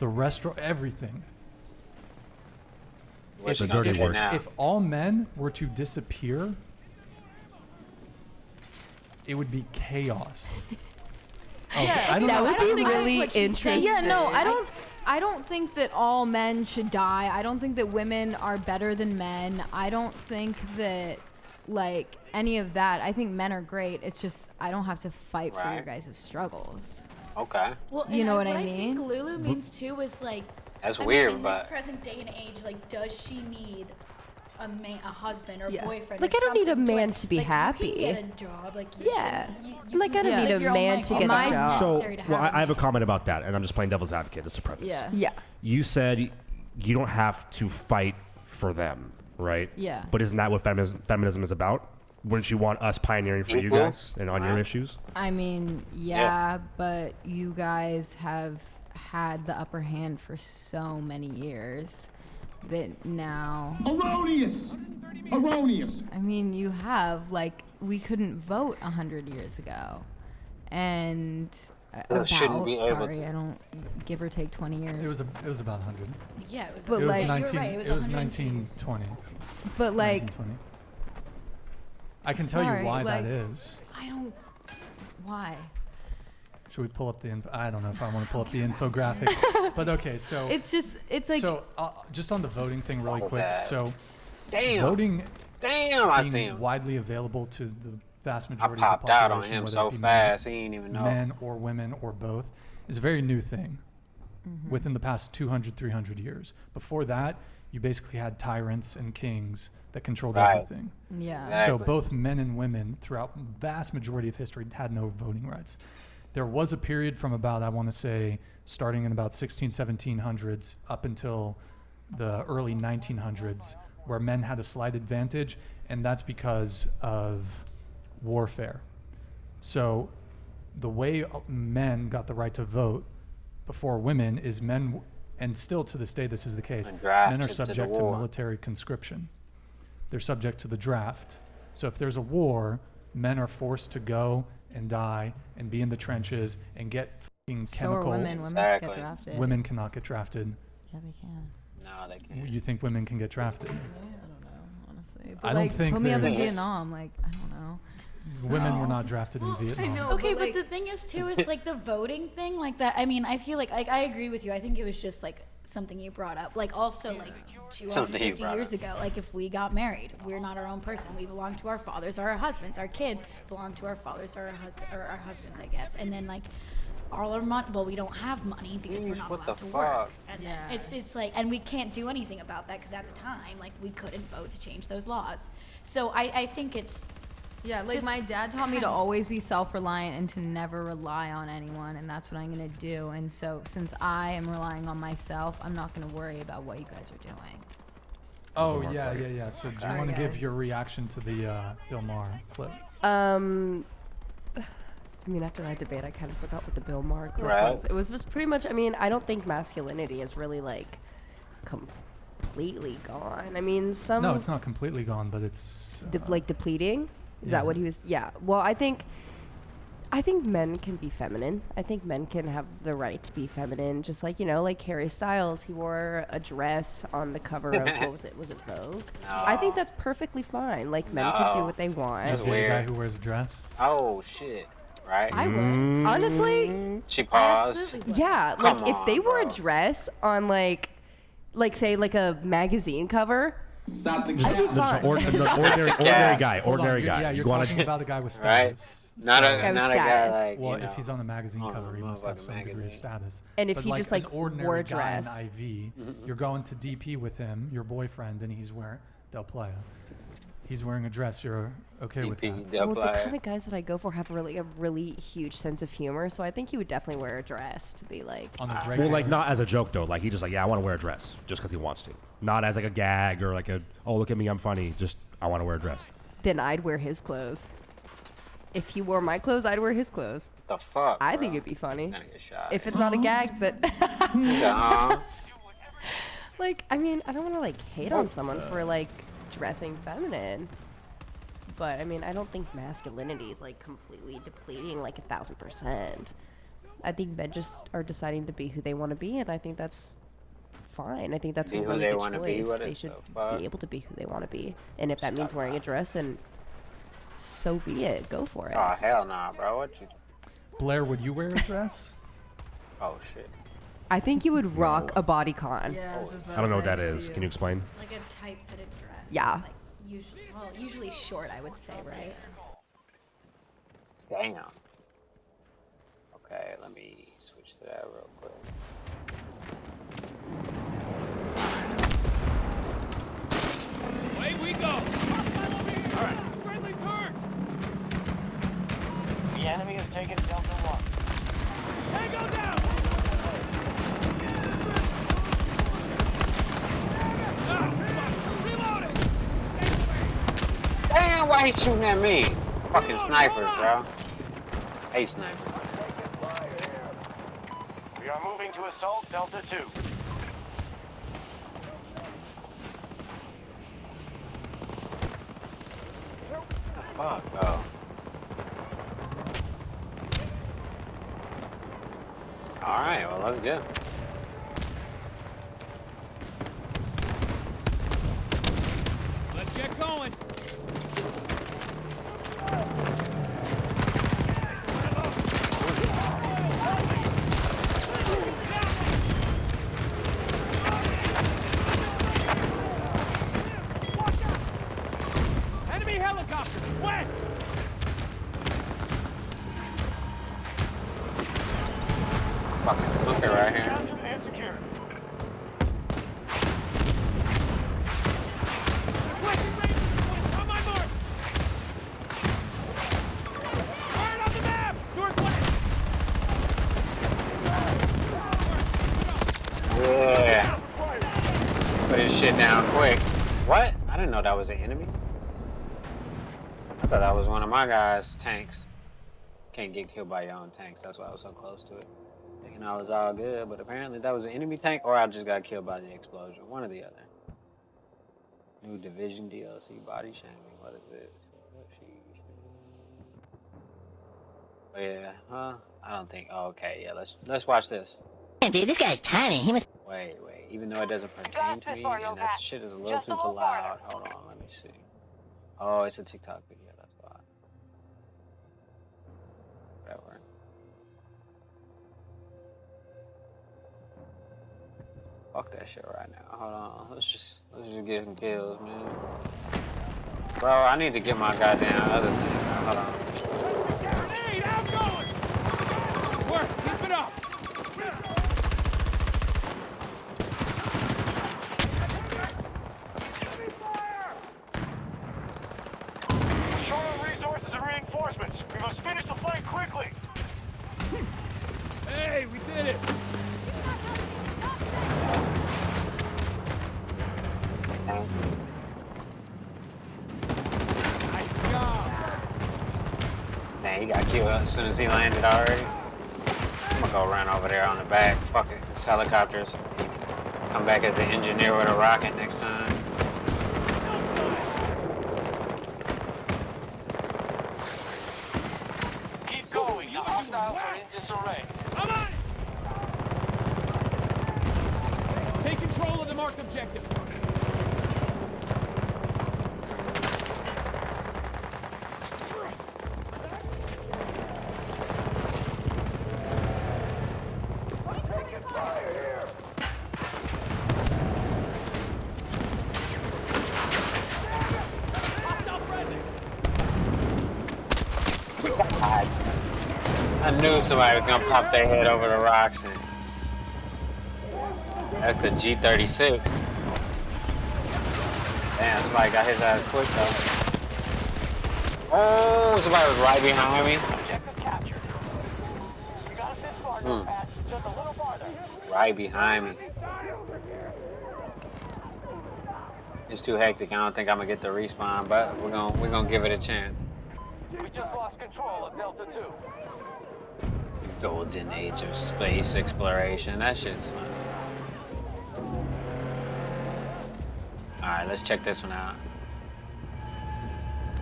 the restaurant, everything. What's the dirty work? If all men were to disappear, it would be chaos. Yeah, that would be think that's really what she said. interesting. Yeah, no, I don't think that all men should die. I don't think that women are better than men. I don't think that like any of that. I think men are great. It's just I don't have to fight for your guys' struggles. Okay. Well, You know what I I mean? think Lulu means too is like. That's I mean, weird, in but this present day and age, like, does she need a husband or Yeah. boyfriend? Like, or I don't need a something man like, to be like, happy. You can get a job, like. You Yeah. can, Like, I don't need a your own man money. to get a It's job. So, necessary to well, have I have a comment about that, and I'm just playing devil's advocate as a preface. Yeah. You said you don't have to fight for them, right? Yeah. But isn't that what feminism is about? Wouldn't you want us pioneering for you Equal? guys and on your issues? I mean, yeah, but you guys have had the upper hand for so many years that now. Erroneous! Erroneous! I mean, you have, like, we couldn't vote 100 years ago. And Well, shouldn't be able sorry, to. I don't, give or take 20 years. It was about 100. Yeah, it was. But it was like- 19. You're right, It it was was 1920. But like, 1920. I can tell you Sorry, why like- that is. I don't, why? Should we pull up the info? I don't know if I want to pull up the infographic. But okay, so It's just, it's like, so just on the voting thing really Oh, quick. that. So Damn. voting Damn, I see being him. widely available to the vast I majority popped of the out on population, him whether so it be fast, he ain't even know. men or women or both, is a very new thing within the past 200, 300 years. Before that, you basically had tyrants and kings that controlled Right. everything. yeah. So both men and women throughout vast majority of history had no voting rights. There was a period from about, I want to say, starting in about 1700s up until the early 1900s, where men had a slight advantage, and that's because of warfare. So the way men got the right to vote before women is men, and still to this day this is the case, And men are drafted to the subject to war. military conscription. They're subject to the draft. So if there's a war, men are forced to go and die and be in the trenches and get fucking So are chemical. women. Women Exactly. get drafted. Women cannot get drafted. Yeah, they can. No, they can't. You think women can get drafted? I don't know, honestly. But I don't like, think put me up in there's- Vietnam. Like, I don't know. Women were not drafted in Vietnam. know. Okay, but, but like- the thing is too is like the voting thing, like that. I mean, I feel like I agree with you. I think it was just like something you brought up. Like also like Something you 250 brought years up. ago, like if we got married, we're not our own person. We belong to our fathers or our husbands. Our kids belong to our fathers or our husbands, I guess. And then like all our money. Well, we don't have money because we're not What allowed the to work. fuck? And it's like, and we can't do anything about that because at the time, like we couldn't vote to change those laws. So I think it's. Yeah, like Just my dad taught me to kinda- always be self-reliant and to never rely on anyone, and that's what I'm gonna do. And so, since I am relying on myself, I'm not gonna worry about what you guys are doing. Oh yeah. So do you Sorry, want to give guys. your reaction to the Bill Maher clip? I mean, after that debate, I kind of forgot what the Bill Maher clip Right. was. It was just pretty much, I mean, I don't think masculinity is really, like, completely gone. I mean, some... No, it's not completely gone, but it's like, depleting? Is that what he was... Yeah. Well, I think men can be feminine. I think men can have the right to be feminine. Just like, you know, like Harry Styles, he wore a dress on the cover of, what was it? Was it Vogue? I think that's perfectly fine. Like, men can do No. what they want. There's a gay guy who wears a dress. Oh shit! Right? I would. Honestly, She paused. yeah. Like Come if they on, wore a bro. dress on like say like a magazine cover, Stop the I'd be There's an fine. ordinary guy. Hold on, Ordinary you're- guy. Yeah, you're You wanna- talking about a guy with Right? status. Not So- a not a guy status. like Well, you know, if he's on a magazine on cover, a he must have motherfucking some degree of magazine. status. And if But he like just, like, an ordinary wore a guy in dress. IV, you're going to DP with him, your boyfriend, and he's wearing Del Playa. He's wearing a dress. You're okay with that? well, the kind of guys that I go for have a really huge sense of humor. So I think he would definitely wear a dress to be like. On a Well, regular. like not as a joke though. Like he just like, yeah, I want to wear a dress just because he wants to. Not as like a gag or like a, oh look at me, I'm funny. Just I want to wear a dress. Then I'd wear his clothes. If he wore my clothes, I'd wear his clothes. The fuck? I bro? think it'd be funny. Gonna get shot. If it's not a gag, but Uh-huh. like, I mean, I don't want to like hate on someone for like dressing feminine, but I mean, I don't think masculinity is like completely depleting like 1,000%. I think men just are deciding to be who they want to be, and I think that's fine. I think that's Be a who really they good wanna be, choice. what They is should the fuck? be able to be who they want to be, and if that means wearing a dress, and so be it. Go for it. Oh hell nah, bro. What you? Blair, would you wear a dress? Oh shit. I think you would rock a bodycon. Yeah, I was just about I don't know what to say, that I can is. see Can you explain? Like a tight-fitted dress. Yeah. It's like usually short, I would say, right? Damn. Okay, let me switch to that real quick. Away we go! All right. Friendly's hurt! The enemy has taken Delta 1. Tango down! Damn, why he shooting at me? Fucking snipers, bro. Hey, sniper. We are moving to assault Delta 2. Fuck, oh. Alright, well, let's go. Let's get going. Enemy helicopter, west! Fucking bunker right here. Captured and secured. Requesting range on my mark. Fire on the map! Northwest! Yeah. Put his shit down quick. What? I didn't know that was an enemy. I thought that was one of my guys' tanks. Can't get killed by your own tanks. That's why I was so close to it. Thinking I was all good, but apparently that was an enemy tank, or I just got killed by the explosion. One or the other. New Division DLC body shaming. What is it? Oh, yeah, huh? I don't think. Oh, okay, yeah. Let's watch this. Damn, dude, this guy's tiny. He must. Wait. Even though it doesn't pertain to me, and that shit is a little too loud. Hold on, let me see. Oh, it's a TikTok video. That's why. Whatever. Fuck that shit right now. Hold on. Let's just get some kills, man. Bro, I need to get my goddamn other thing. Hold on. Grenade, I'm going! Work, keep it up! Short on resources and reinforcements. We must finish the fight quickly. Hey, we did it! Nice job! Man, he got killed as soon as he landed already. I'm gonna go run over there on the back. Fuck it, it's helicopters. Come back as an engineer with a rocket next time. Keep going. The hostiles are in disarray. Come on! Take control of the marked objective. I knew somebody was gonna pop their head over the rocks, and that's the G36. Damn, somebody got his ass quick though. Oh, somebody was right behind me. Right behind me. It's too hectic. I don't think I'm gonna get the respawn, but we're gonna give it a chance. We just lost control of Delta 2. Golden age of space exploration. That shit's fun. Alright, let's check this one out.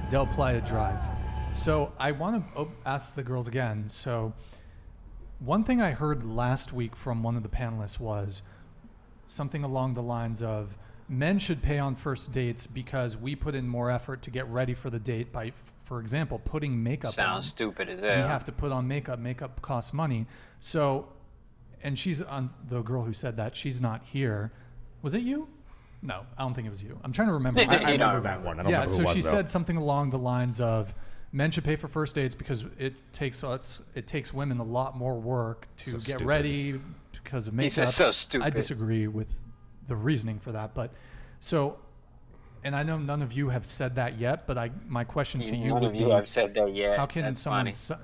Del Playa Drive. So I want to ask the girls again. So One thing I heard last week from one of the panelists was something along the lines of men should pay on first dates because we put in more effort to get ready for the date by, for example, putting makeup on. Sounds stupid as hell. We have to put on makeup. Makeup costs money. So, and she's on the girl who said that. She's not here. Was it you? No, I don't think it was you. I'm trying to remember. I remember that one. I don't remember who it was, she though. said something along the lines of men should pay for first dates because it takes women a lot more work to get stupid. ready because of makeup. He says so stupid. I disagree with the reasoning for that, but so, and I know none of you have said that yet, but my question to you None would of be, you have said that yet. how can That's someone? funny.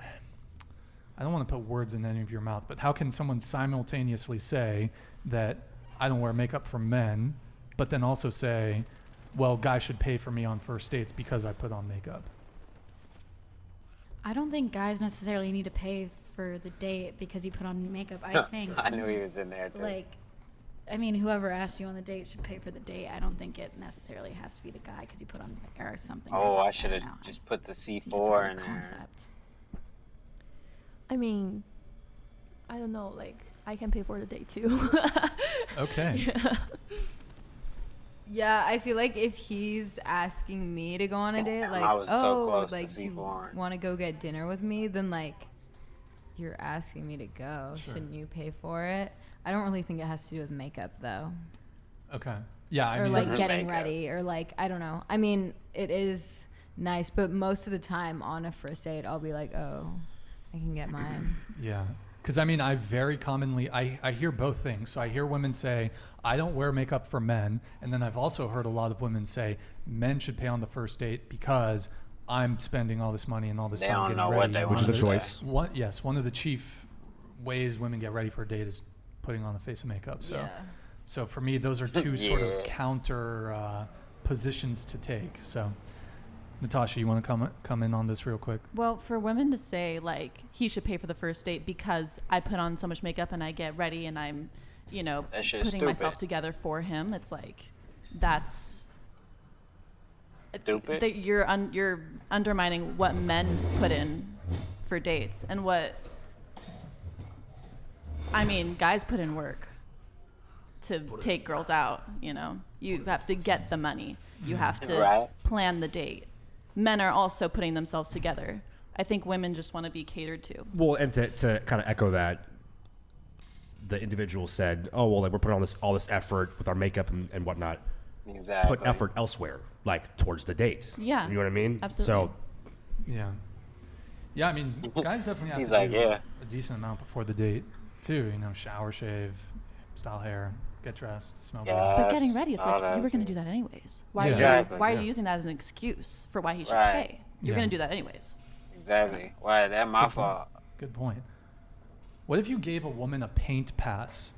I don't want to put words in any of your mouth, but how can someone simultaneously say that I don't wear makeup for men, but then also say, well, guys should pay for me on first dates because I put on makeup? I don't think guys necessarily need to pay for the date because you put on makeup. I think I knew he was in there too. like, I mean, whoever asked you on the date should pay for the date. I don't think it necessarily has to be the guy because you put on or something. Oh, I just should don't have know. just put the It's a C4 weird in there. concept. I mean, I don't know. Like, I can pay for the date too. Okay. Yeah. Yeah, I feel like if he's asking me to go on a date, like, I was so close to like, C4. you want to go get dinner with me, then like, you're asking me to go. Sure. Shouldn't you pay for it? I don't really think it has to do with makeup though. Okay. Yeah, I Or mean, like getting makeup. ready, or like, I don't know. I mean, it is nice, but most of the time on a first date, I'll be like, oh, I can get mine. yeah. Because I mean, I very commonly, I hear both things. So I hear women say, I don't wear makeup for men. And then I've also heard a lot of women say, men should pay on the first date because I'm spending all this money and all this They time don't getting know ready. what they And want one Which is of a the- choice. One of the chief ways women get ready for a date is putting on a face of makeup. So, Yeah. so for me, those are two sort Yeah. of counter positions to take. So, Natasha, you want to come in on this real quick? Well, for women to say like he should pay for the first date because I put on so much makeup and I get ready and I'm, you know, That shit's putting myself stupid. together for him, it's like that's Stupid. that you're undermining what men put in for dates and what I mean, guys put in work to take girls out, you know. You have to get the money. You have to Right. plan the date. Men are also putting themselves together. I think women just want to be catered to. Well, and to kind of echo that, the individual said, "Oh, well, like we're putting all this effort with our makeup and whatnot. Exactly. Put effort elsewhere, like towards the date. Yeah. You know what I mean? Absolutely. So, Yeah. Yeah, I mean, guys definitely have He's to like, do yeah. a decent amount before the date, too. You know, shower, shave, style hair, get dressed, smell good. But getting Yes, ready, it's all like that. you were going to do that anyways. Why, Yeah. Exactly. why are Yeah. you using that as an excuse for why he should Right. pay? You're Yeah. going to do that anyways. Exactly. Why? That's my Good point. fault. Good point. What if you gave a woman a paint pass?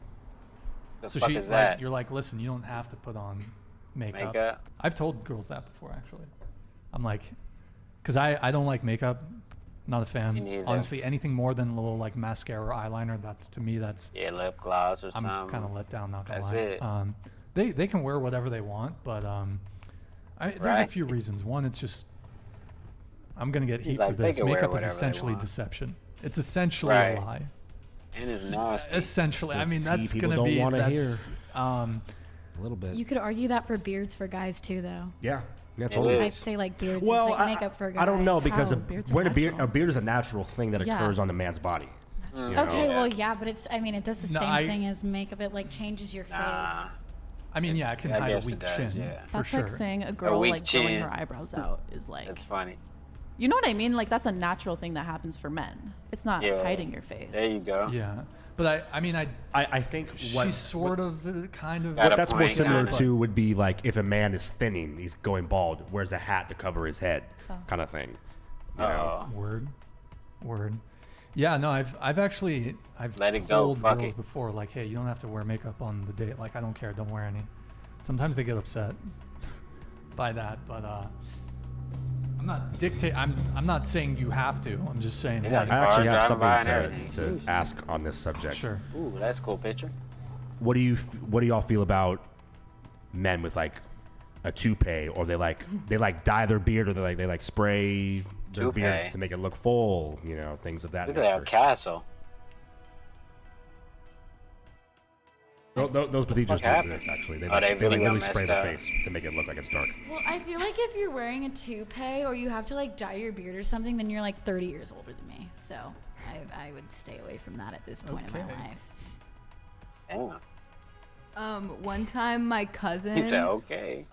The So fuck she, is like, that? you're like, listen, you don't have to put on makeup. Makeup? I've told girls that before, actually. I'm like, because I don't like makeup. Not a Me fan. neither. Honestly, anything more than a little like mascara or eyeliner, that's to me, that's Yeah, lip gloss or I'm something. kind of let down. Not gonna That's lie. it. They can wear whatever they want, but there's a Right. few reasons. One, it's just I'm gonna get He's heat like, for they this. can wear Makeup is whatever they essentially want. deception. It's essentially Right. a lie. And it's nasty. Essentially, It's I the mean tea that's people gonna don't be wanna that's a little bit. You could argue that for beards for guys too, though. Yeah. Yeah, It totally. is. I'd say like beards Well, is like makeup for guys. I don't know because How? Beards are wearing a natural. beard is a natural thing that Yeah. occurs on the man's body. You know? Okay, well, yeah, but it's. I mean, it does the No, same thing as makeup. It like changes your Nah. face. I mean, yeah, it can I hide a guess it weak does, chin yeah. for That's sure. like saying a girl weak like growing chin. her eyebrows out is like, That's funny. you know what I mean? Like that's a natural thing that happens for men. It's not Yeah. hiding your face. There you go. Yeah, but I mean, I think what she's sort of kind of. Got a that's more point, similar kinda. to would be like if a man is thinning, he's going bald, wears a hat to cover his head, kind of thing. You know? Word. Yeah, no, I've actually Let it go, told fuck girls it. before, like, hey, you don't have to wear makeup on the date. Like, I don't care, don't wear any. Sometimes they get upset by that, but I'm not saying you have to. I'm just saying. You hey, got I actually Car have driving by and something to everything. ask on this subject. Sure. Ooh, that's a cool picture. What do y'all feel about men with like a toupee, or they like dye their beard, or they like spray their beard Toupee. to make it look full, you know, things of that Look at that nature. castle. Those procedures don't exist, actually. They really literally got spray the messed up. face to make it look like it's dark. Well, I feel like if you're wearing a toupee or you have to like dye your beard or something, then you're like 30 years older than me. So I would stay away from that at this point in my life. Oh. One time my cousin. He said, okay.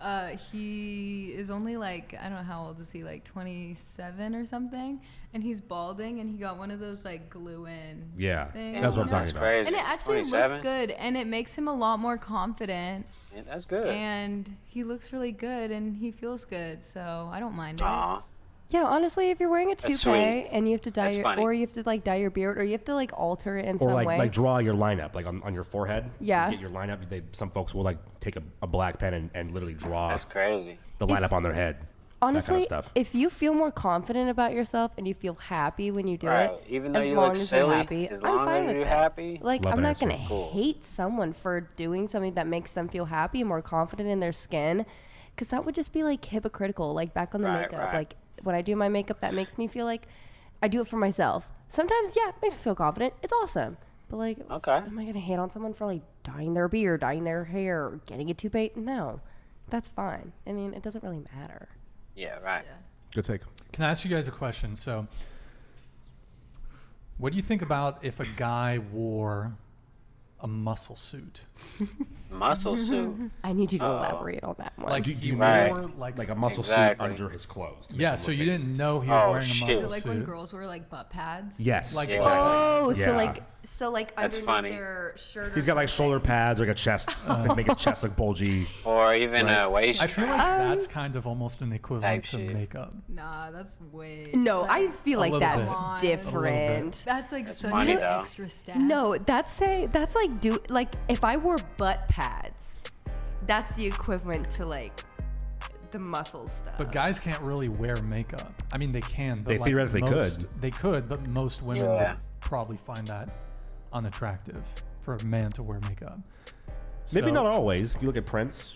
He is only like, I don't know how old is he, like 27 or something, and he's balding, and he got one of those like glue-in. Yeah, things, that's what I'm talking about. Crazy. And it actually 27? looks good, and it makes him a lot more confident. Yeah, that's good. And he looks really good, and he feels good, so I don't mind it. Aw. Yeah, honestly, if you're wearing a That's toupee sweet. and you have to dye That's funny. or you have to like dye your beard, or you have to like alter it in Or some like way. like draw your lineup, like on your forehead. Yeah. You get your lineup. Some folks will like take a black pen and literally draw That's crazy. the lineup on their head. Honestly, that kind of stuff. if you feel more confident about yourself and you feel happy when you do Right. it, Even though as you long look as silly, you're happy, as I'm long fine as with you're it. happy. Like, Love I'm an not answer. gonna Cool. hate someone for doing something that makes them feel happy and more confident in their skin, because that would just be like hypocritical. Like back on the Right, makeup, right. like when I do my makeup, that makes me feel like I do it for myself. Sometimes, yeah, it makes me feel confident. It's awesome. But like, Okay. am I gonna hate on someone for like dyeing their beard, dyeing their hair, or getting a toupee? No, that's fine. I mean, it doesn't really matter. Yeah, right. Good take. Can I ask you guys a question? So, what do you think about if a guy wore a muscle suit? Muscle suit. I need you to Uh-oh. elaborate on that one. Like Do he you wore mean like like a muscle Exactly. suit under his clothes? to make yeah, him so look you big? didn't know he was Oh, wearing a shit. muscle So like suit. when girls wear like butt pads. Yes. Like- Exactly. Oh, Yeah. so like That's underneath funny. their shirt. He's or got like something. shoulder pads, like a chest, to make his chest look bulgy. Or even Right. a waist. I feel like that's kind of almost an equivalent Type to shit. makeup. Nah, that's way. No, I feel A like little that's bit. Come on. different. That's like That's such funny, an though. extra step. No, that's like if I wore butt pads, that's the equivalent to like the muscle stuff. But guys can't really wear makeup. I mean, they can. But They like theoretically most, could. They could, but most women Yeah. would probably find that unattractive for a man to wear makeup. Maybe So- not always. You look at Prince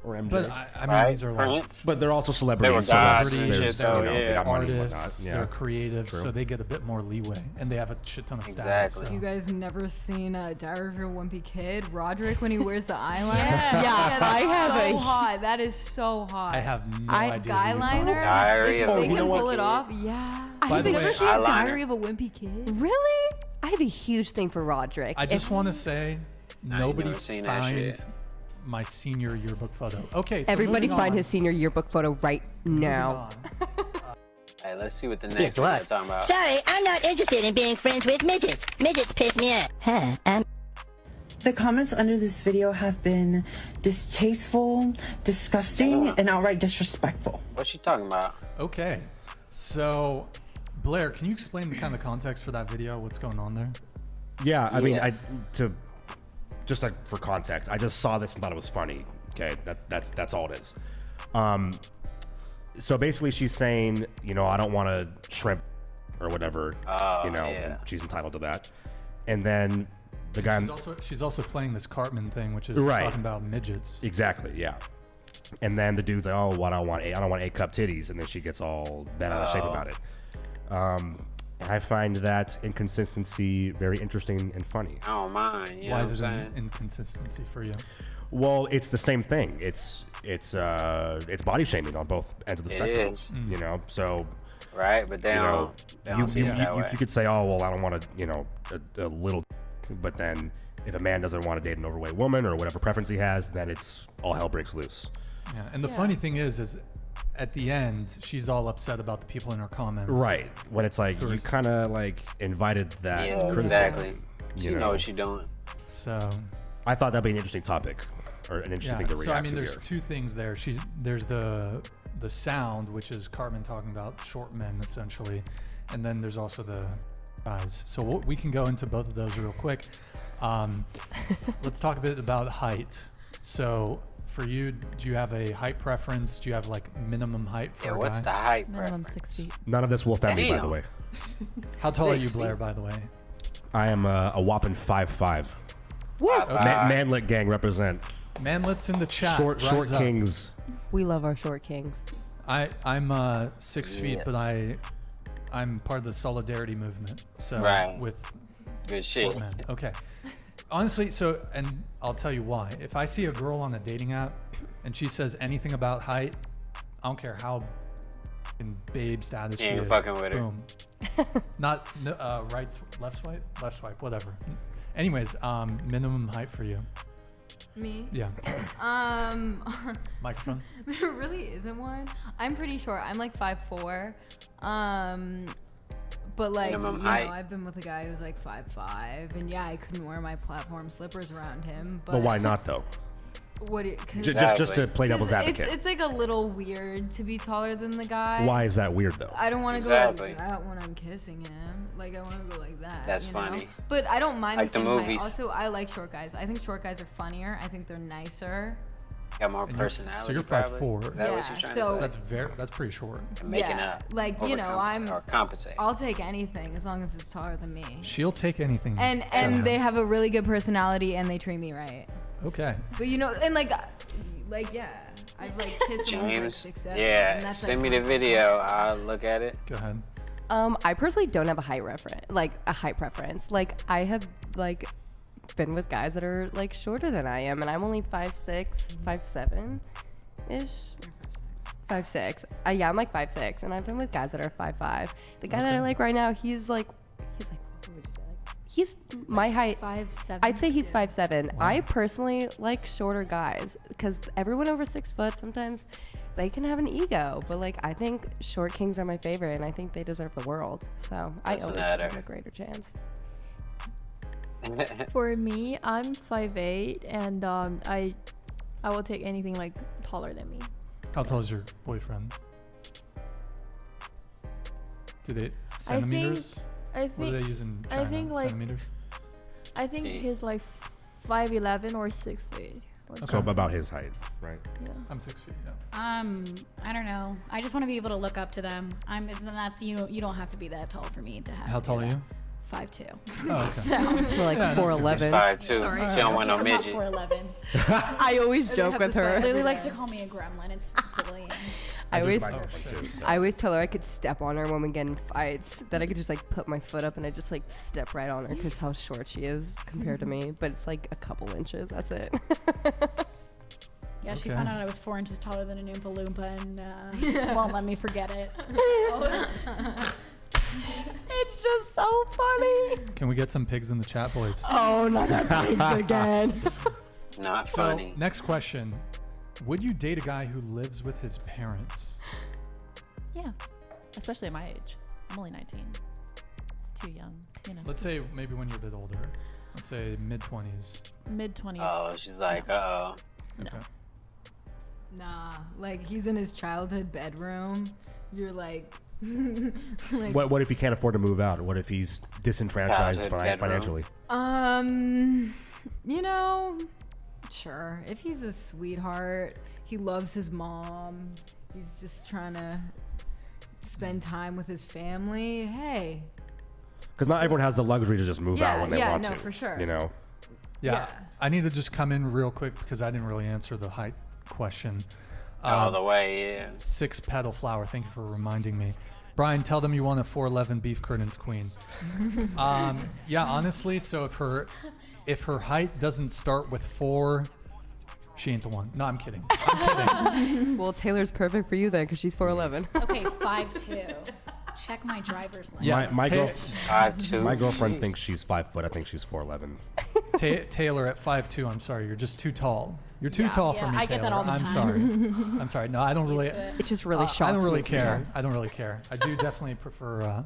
or MJ. But I mean, Right? these are like Prince. But they're also celebrities. They were gods so and there's, shit, though, they yeah. got money and whatnot. artists, Yeah. they're creative, True. so they get a bit more leeway, and they have a shit ton of stats. Exactly. so- You guys never seen Diary of a Wimpy Kid? Roderick when he wears the eyeliner? Yeah, that's I have so a- hot. That is so hot. I have no I- idea. Guy what you're talking liner. about. Diary If of a they can Wimpy pull it Kid. off, yeah. By I've the never way, seen eyeliner. Diary of a Wimpy Kid. Really? I have a huge thing for Roderick. I just want to say, I ain't nobody never seen that find shit. my senior yearbook photo. Okay, so Everybody moving find on. his senior yearbook photo right Moving now. on. Hey, let's see what the Guess next one they're what? talking about. Sorry, I'm not interested in being friends with midgets. Midgets piss me off. Huh, The comments under this video have been distasteful, disgusting, and outright disrespectful. What's she talking about? Okay, so Blair, can you explain the kind of context for that video? What's going on there? Yeah, I mean, Yeah. just like for context, I just saw this and thought it was funny. Okay, that's all it is. So basically, she's saying, you know, I don't want to shrimp or whatever. Oh, you know, yeah. she's entitled to that. And then the guy, She's also playing this Cartman thing, which is Right. talking about midgets. exactly, yeah. And then the dude's like, oh, well, I don't want 8-cup titties, and then she gets all bent out of shape Oh. about it. And I find that inconsistency very interesting and funny. I don't mind. You know Why what is it I'm an saying? inconsistency for you? Well, it's the same thing. It's body shaming on both ends of the It spectrum. is. You know, so Right, but they you know, don't, they don't see it that way. you could say, oh well, I don't want to, you know, a little, but then if a man doesn't want to date an overweight woman or whatever preference he has, then it's all hell breaks loose. Yeah, and the funny thing is at the end, she's all upset about the people in her comments. Right. When it's like you kind of like invited that Yeah, criticism. exactly. You She know what she doing. So I thought that'd be an interesting topic or an interesting thing to react so I mean, to there's here. two things there. There's the sound, which is Cartman talking about short men essentially, and then there's also the guys. So we can go into both of those real quick. Let's talk a bit about height. So for you, do you have a height preference? Do you have like minimum height for Yeah, a what's guy? the height Minimum preference? 6 feet. None of this will offend me, by the Damn. way. How tall are you, 6 Blair? feet. By the way, I am a whapping 5'5". Five, Manlet gang represent. manlets in the chat. Short rise up. kings. We love our short kings. I'm 6 feet, Yeah. but I'm part of the solidarity movement. So Right. with Good shit. short men. Okay. Honestly, and I'll tell you why. If I see a girl on a dating app and she says anything about height, I don't care how babe status she is. Fucking with boom. Not left swipe, whatever. Anyways, minimum height for you. Me? Yeah. Microphone. There really isn't one. I'm pretty short. I'm like 5'4". But like, Minimum you height. know, I've been with a guy who's like 5'5", and yeah, I couldn't wear my platform slippers around him. But why not though? What? Just to play devil's 'cause advocate. It's like a little weird to be taller than the guy. Why is that weird though? I don't want to go like that when I'm kissing him. Like I want to go like that. That's you know? funny. But I don't mind Like the the same height. movies. Also, I like short guys. I think short guys are funnier. I think they're nicer. Got more And personality. So you're probably. 5'4". Is that what you're trying So to say? that's pretty short. And making yeah, up. like you know, I'm. Or compensate. I'll take anything as long as it's taller than me. She'll take anything. And they have a really good personality and they treat me right. Okay. But you know, and like yeah, I've like kissed someone who's James. like 6'7", and Yeah. that's, Send like, me the video. I'll look at it. Go ahead. I personally don't have a height preference. Like I have like been with guys that are like shorter than I am, and I'm only 5'6", 5'7" ish. 5'6". Yeah, I'm like 5'6", and I've been with guys that are 5'5". The guy that I like right now, he's like, what would you say? He's my height. 5'7". I'd say he's 5'7". I personally like shorter guys because everyone over 6 foot sometimes they can have an ego, but like I think short kings are my favorite, and I think they deserve the world. So I always give them a greater chance. For me, I'm 5'8", and I will take anything like taller than me. How tall is your boyfriend? Do they centimeters? I think. What do they use in China? I think like. Centimeters? I think he's like 5'11" or 6 feet. So about his height, right? Yeah. I'm 6 feet. Yeah. I don't know. I just want to be able to look up to them. You don't have to be that tall for me to have. How tall are you? 5'2". Oh, okay. So we're like 4'11". 5'2". Sorry. She don't want no I'm midget. not 4'11". I always joke with her. Lily likes to call me a gremlin. It's bullying. I always tell her I could step on her when we get in fights. That I could just like put my foot up and I just like step right on her because how short she is compared to me. But it's like a couple inches. That's it. Yeah, she found out I was 4 inches taller than an Oompa Loompa and won't let me forget it. It's just so funny. Can we get some pigs in the chat, boys? Oh, not that pigs again. Not So, funny. next question. Would you date a guy who lives with his parents? Yeah, especially at my age. I'm only 19. It's too young, you know. Let's say maybe when you're a bit older. Let's say mid-20s. Mid-20s. Oh, she's like, uh-oh. Okay. Nah, like he's in his childhood bedroom. You're like, like What if he can't afford to move out? What if he's disenfranchised financially? you know, sure. If he's a sweetheart, he loves his mom. He's just trying to spend time with his family. Hey. Because not everyone has the luxury to just move out when they want to. Yeah, for sure. You know. Yeah. I need to just come in real quick because I didn't really answer the height question. The way, yeah. 6 Petal Flower. Thank you for reminding me. Brian, tell them you want a 4'11" beef curtains queen. Yeah, honestly, so if her height doesn't start with 4, she ain't the one. No, I'm kidding. Well, Taylor's perfect for you then because she's 4'11". Okay, 5'2". Check my driver's license. Yeah, my my girlfriend thinks she's 5 foot. I think she's 4'11". Taylor at 5'2". I'm sorry, you're just too tall. You're too tall for me, I Taylor. get that all the I'm time. sorry. I'm sorry. No, I don't really. It just really shocks me. I don't really care. sometimes. I don't really care. I do definitely prefer.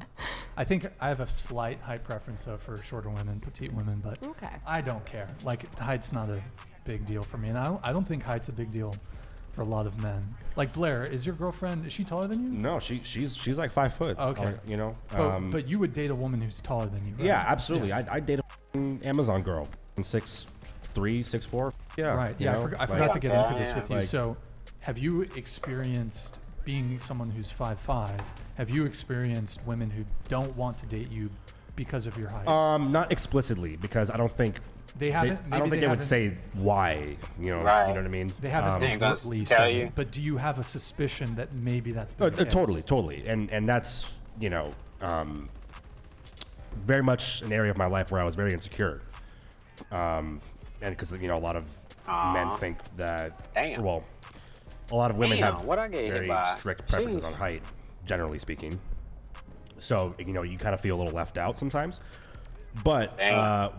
I think I have a slight height preference though for shorter women, petite women, but Okay. I don't care. Like height's not a big deal for me, and I don't think height's a big deal for a lot of men. Like Blair, is your girlfriend? Is she taller than you? No, she's like 5 foot. Okay. You know. But you would date a woman who's taller than you, right? Yeah, absolutely. Yeah. I'd date a Amazon girl, 6'3", 6'4". Yeah. Right. you Yeah. know, I forgot to get into this yeah. with you. Like- So, have you experienced being someone who's 5'5"? Have you experienced women who don't want to date you because of your height? Not explicitly, because I don't think They haven't. I don't think they would say why. You know. Right. You know what I mean? They haven't They ain't gonna overtly tell said you. it, but do you have a suspicion that maybe that's been the case? Totally, and that's very much an area of my life where I was very insecure. And because, you know, a lot of men think that, Damn. well, a lot of women Damn, have what'd I get hit very by? strict preferences Jeez. on height, generally speaking. So, you know, you kind of feel a little left out sometimes. But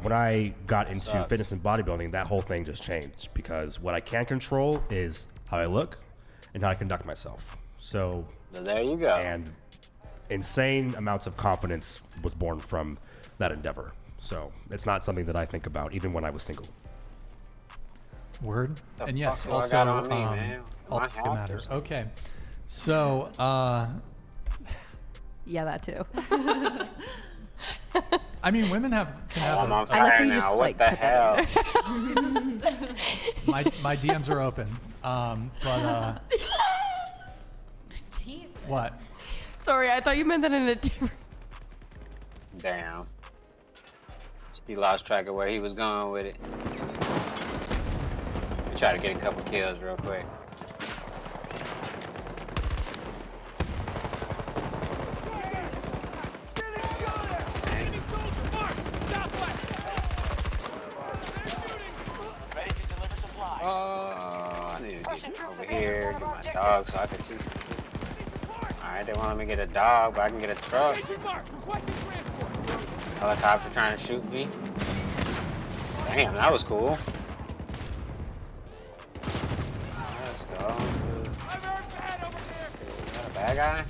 when I got into sucks. fitness and bodybuilding, that whole thing just changed because what I can control is how I look and how I conduct myself. So there you go. And insane amounts of confidence was born from that endeavor. So it's not something that I think about even when I was single. Word. The And yes, fuck do I also got on me, man? all I that have matters. to. Okay. So Yeah, that too. I mean, women can have. I'm on a- fire now. What the hell? my DMs are open. But what? Sorry, I thought you meant that in a different. Damn. He lost track of where he was going with it. We try to get a couple kills real quick. Oh, I need to get over here, get my dog so I can see some. Alright, they want me to get a dog, but I can get a truck. Helicopter trying to shoot me. Damn, that was cool. Let's go. Is that a bad guy?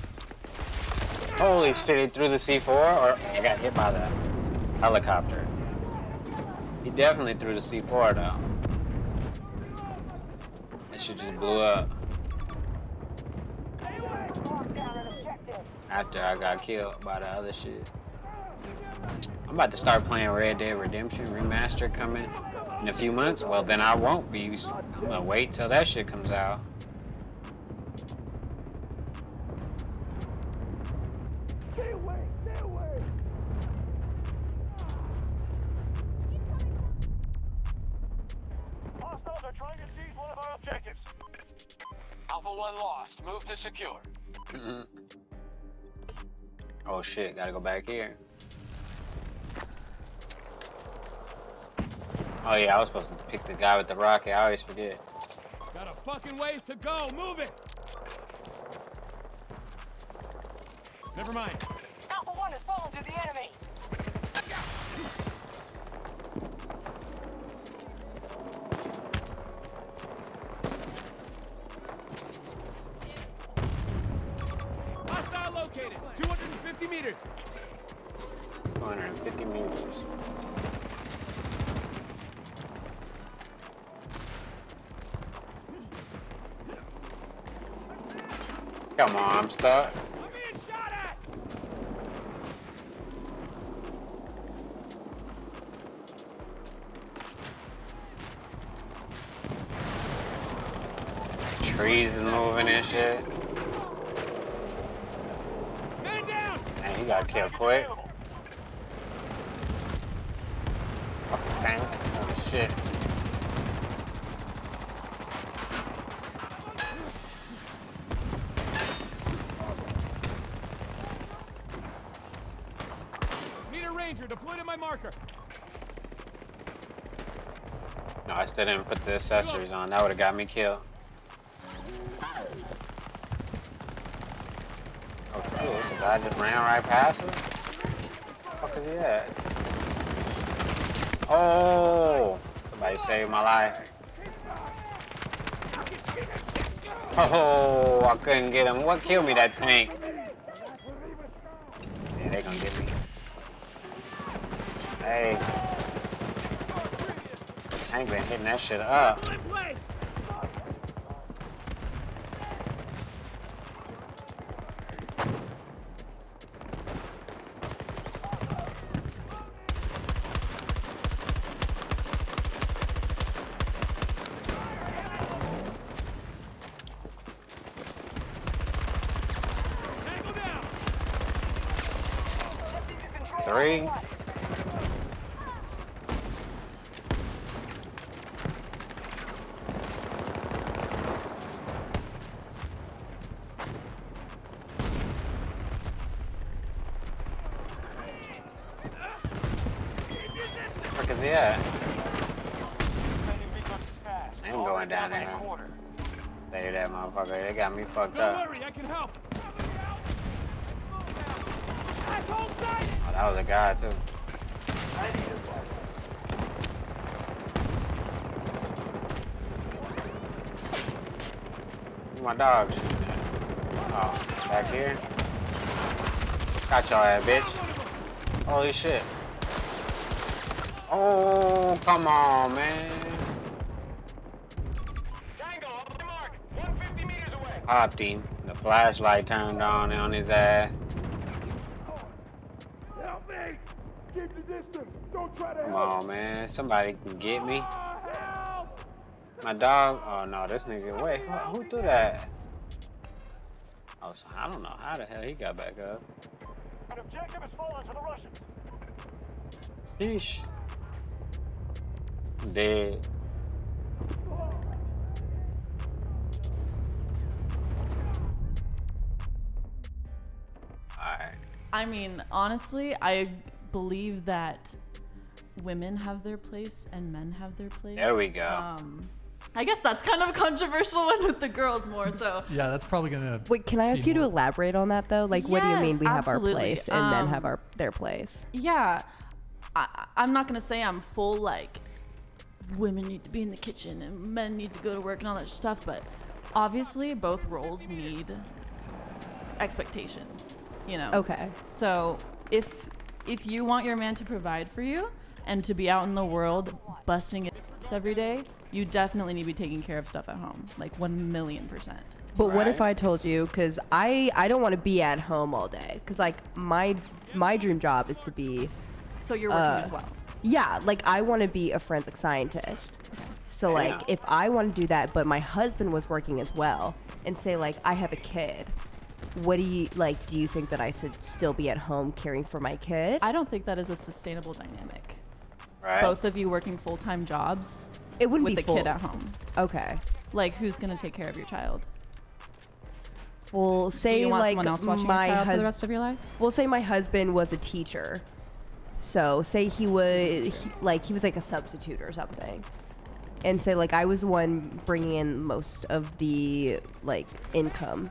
Holy shit, he threw the C4 or he got hit by the helicopter. He definitely threw the C4 though. That shit just blew up. After I got killed by the other shit. I'm about to start playing Red Dead Redemption Remastered coming in a few months. Well, then I won't be. I'm gonna wait till that shit comes out. Stay away! Stay away! Hostiles are trying to seize one of our objectives. Alpha 1 lost. Move to secure. Oh shit, gotta go back here. Oh yeah, I was supposed to pick the guy with the rocket. I always forget. Got a fucking ways to go. Move it! Never mind. Alpha 1 has fallen to the enemy. Hostile located. 250 meters. 250 meters. Come on, I'm stuck. I'm being shot at! Trees is moving and shit. Man down! And he got killed quick. Fucking tank. Holy shit. Need a ranger deployed to my marker. No, I still didn't put the accessories on. That would have got me killed. Oh, this guy just ran right past him? What the fuck is he at? Oh! Somebody saved my life. Oh, I couldn't get him. What killed me? That tank. Yeah, they gonna get me. Hey. The tank been hitting that shit up. Three. Where is he at? I ain't going down there. Say that motherfucker. They got me fucked up. Don't worry, I can help. Oh, that was a guy too. Where my dog shooting at? Oh, back here. Got your ass, bitch. Holy shit. Oh, come on, man. Popped him. The flashlight turned on his ass. Help me! Keep the distance. Don't try to Come help. on, man. Somebody can get me. My dog. Oh no, this nigga. Wait, who threw that? Oh, so I don't know how the hell he got back up. An objective has fallen to the Russians. Sheesh. Dead. Alright. I mean, honestly, I believe that women have their place and men have their place. There we go. I guess that's kind of a controversial one with the girls more so. Yeah, that's probably gonna. Wait, can I ask you to elaborate on that though? Like, what do you mean Yes, we have our absolutely. place and men have their place? Yeah, I'm not gonna say I'm full like women need to be in the kitchen and men need to go to work and all that stuff, but obviously both roles need expectations, you know. Okay. So if you want your man to provide for you and to be out in the world busting it every day, you definitely need to be taking care of stuff at home, like 1,000,000%. But what if I told you, because I don't want to be at home all day, because like my dream job is to be. So you're working as well. Yeah, like I want to be a forensic scientist. So like if I want to do that, but my husband was working as well, and say like I have a kid, what do you like? Do you think that I should still be at home caring for my kid? I don't think that is a sustainable dynamic. Right. Both of you working full-time jobs. It wouldn't with be the full. kid at home. Okay. Like who's gonna take care of your child? Well, say Do you want like someone else watching my your child for the husband. rest of your life? Well, say my husband was a teacher. So say he was like a substitute or something, and say like I was the one bringing in most of the like income.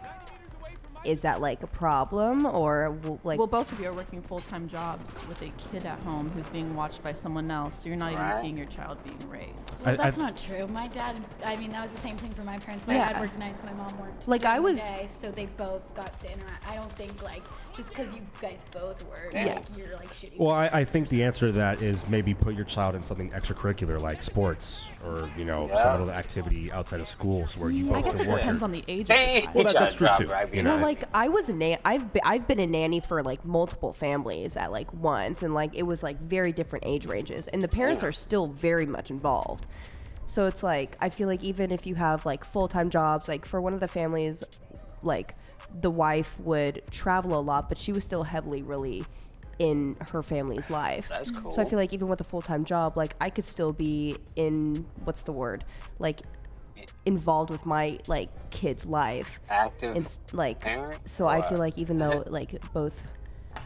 Is that like a problem or like? Well, both of you are working full-time jobs with a kid at home who's being watched by someone else, so you're not even seeing your child being raised. Well, that's not true. My dad, I mean, that was the same thing for my parents. My Yeah. dad worked nights, my mom worked Like, during I was- the day, so they both got to interact. I don't think, like, just because you guys both work, Yeah. like, you're, like, shitty. Well, I think the answer to that is maybe put your child in something extracurricular like sports or, you know, some other activity outside of schools where you both I guess can it work. depends on the age of the child. Well, that's true too. You know? Well, like I was I've been a nanny for like multiple families at like once, and like it was like very different age ranges, and the parents are still very much involved. So it's like I feel like even if you have like full-time jobs, like for one of the families, like the wife would travel a lot, but she was still heavily really in her family's life. That's cool. So I feel like even with a full-time job, like I could still be in what's the word, like involved with my like kid's life. Active and like parent? so I Or- feel like even though like both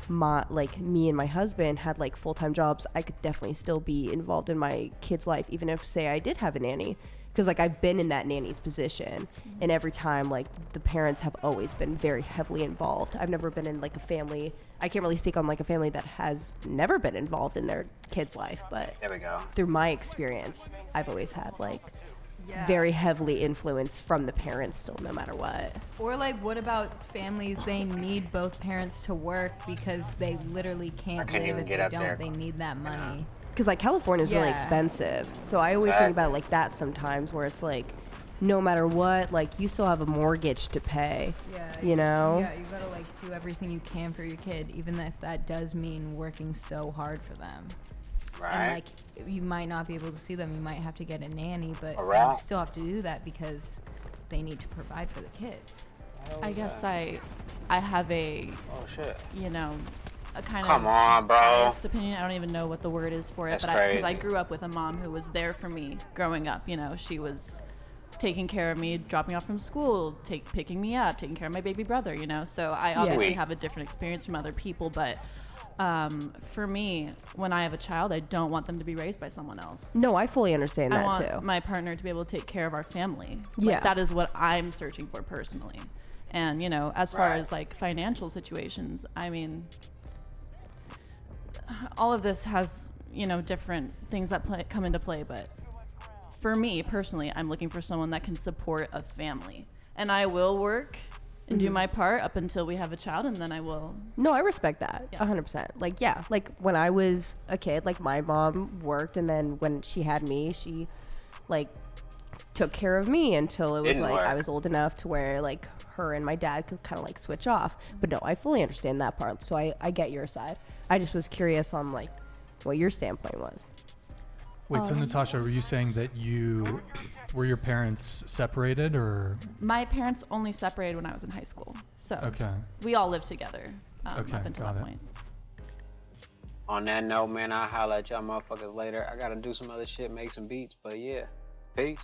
my like me and my husband had like full-time jobs, I could definitely still be involved in my kid's life, even if say I did have a nanny, because like I've been in that nanny's position, and every time like the parents have always been very heavily involved. I've never been in like a family, I can't really speak on like a family that has never been involved in their kid's life, but There we go. through my experience I've always had like Yeah. very heavily influenced from the parents still, no matter what. Or like, what about families? They need both parents to work because they literally can't can't live even if get they up don't. there. They need that money. Because like California is really Yeah. expensive, so I always think about it like that sometimes, where it's like, no matter what, like you still have a mortgage to pay. Yeah. You know. Yeah, you gotta like do everything you can for your kid, even if that does mean working so hard for them. Right. And like, you might not be able to see them. You might have to get a nanny, but you Right. still have to do that because they need to provide for the kids. I guess I have a you know, a kind Come of on, bro. biased opinion. I don't even know what the word is for it, That's but because I crazy. grew up with a mom who was there for me growing up. You know, she was taking care of me, dropping me off from school, picking me up, taking care of my baby brother. You know, so I obviously Sweet. have a different experience from other people, but For me, when I have a child, I don't want them to be raised by someone else. No, I fully understand I that want too. my partner to be able to take care of our family. Yeah. Like, that is what I'm searching for personally. And, you know, as far as like financial situations, I mean, all of this has, you know, different things that come into play. But for me personally, I'm looking for someone that can support a family. And I will work and do my part up until we have a child, and then I will. No, I respect that 100%. Like, yeah, like when I was a kid, like my mom worked, and then when she had me, she like took care of me until it was Didn't like I work. was old enough to where like her and my dad could kind of like switch off. But no, I fully understand that part. So I get your side. I just was curious on like what your standpoint was. Wait, so Natasha, were you saying that were your parents separated, or? My parents only separated when I was in high school. So we all lived together up until that point. On that note, man, I'll holler at y'all motherfuckers later. I gotta do some other shit, make some beats, but yeah. Peace.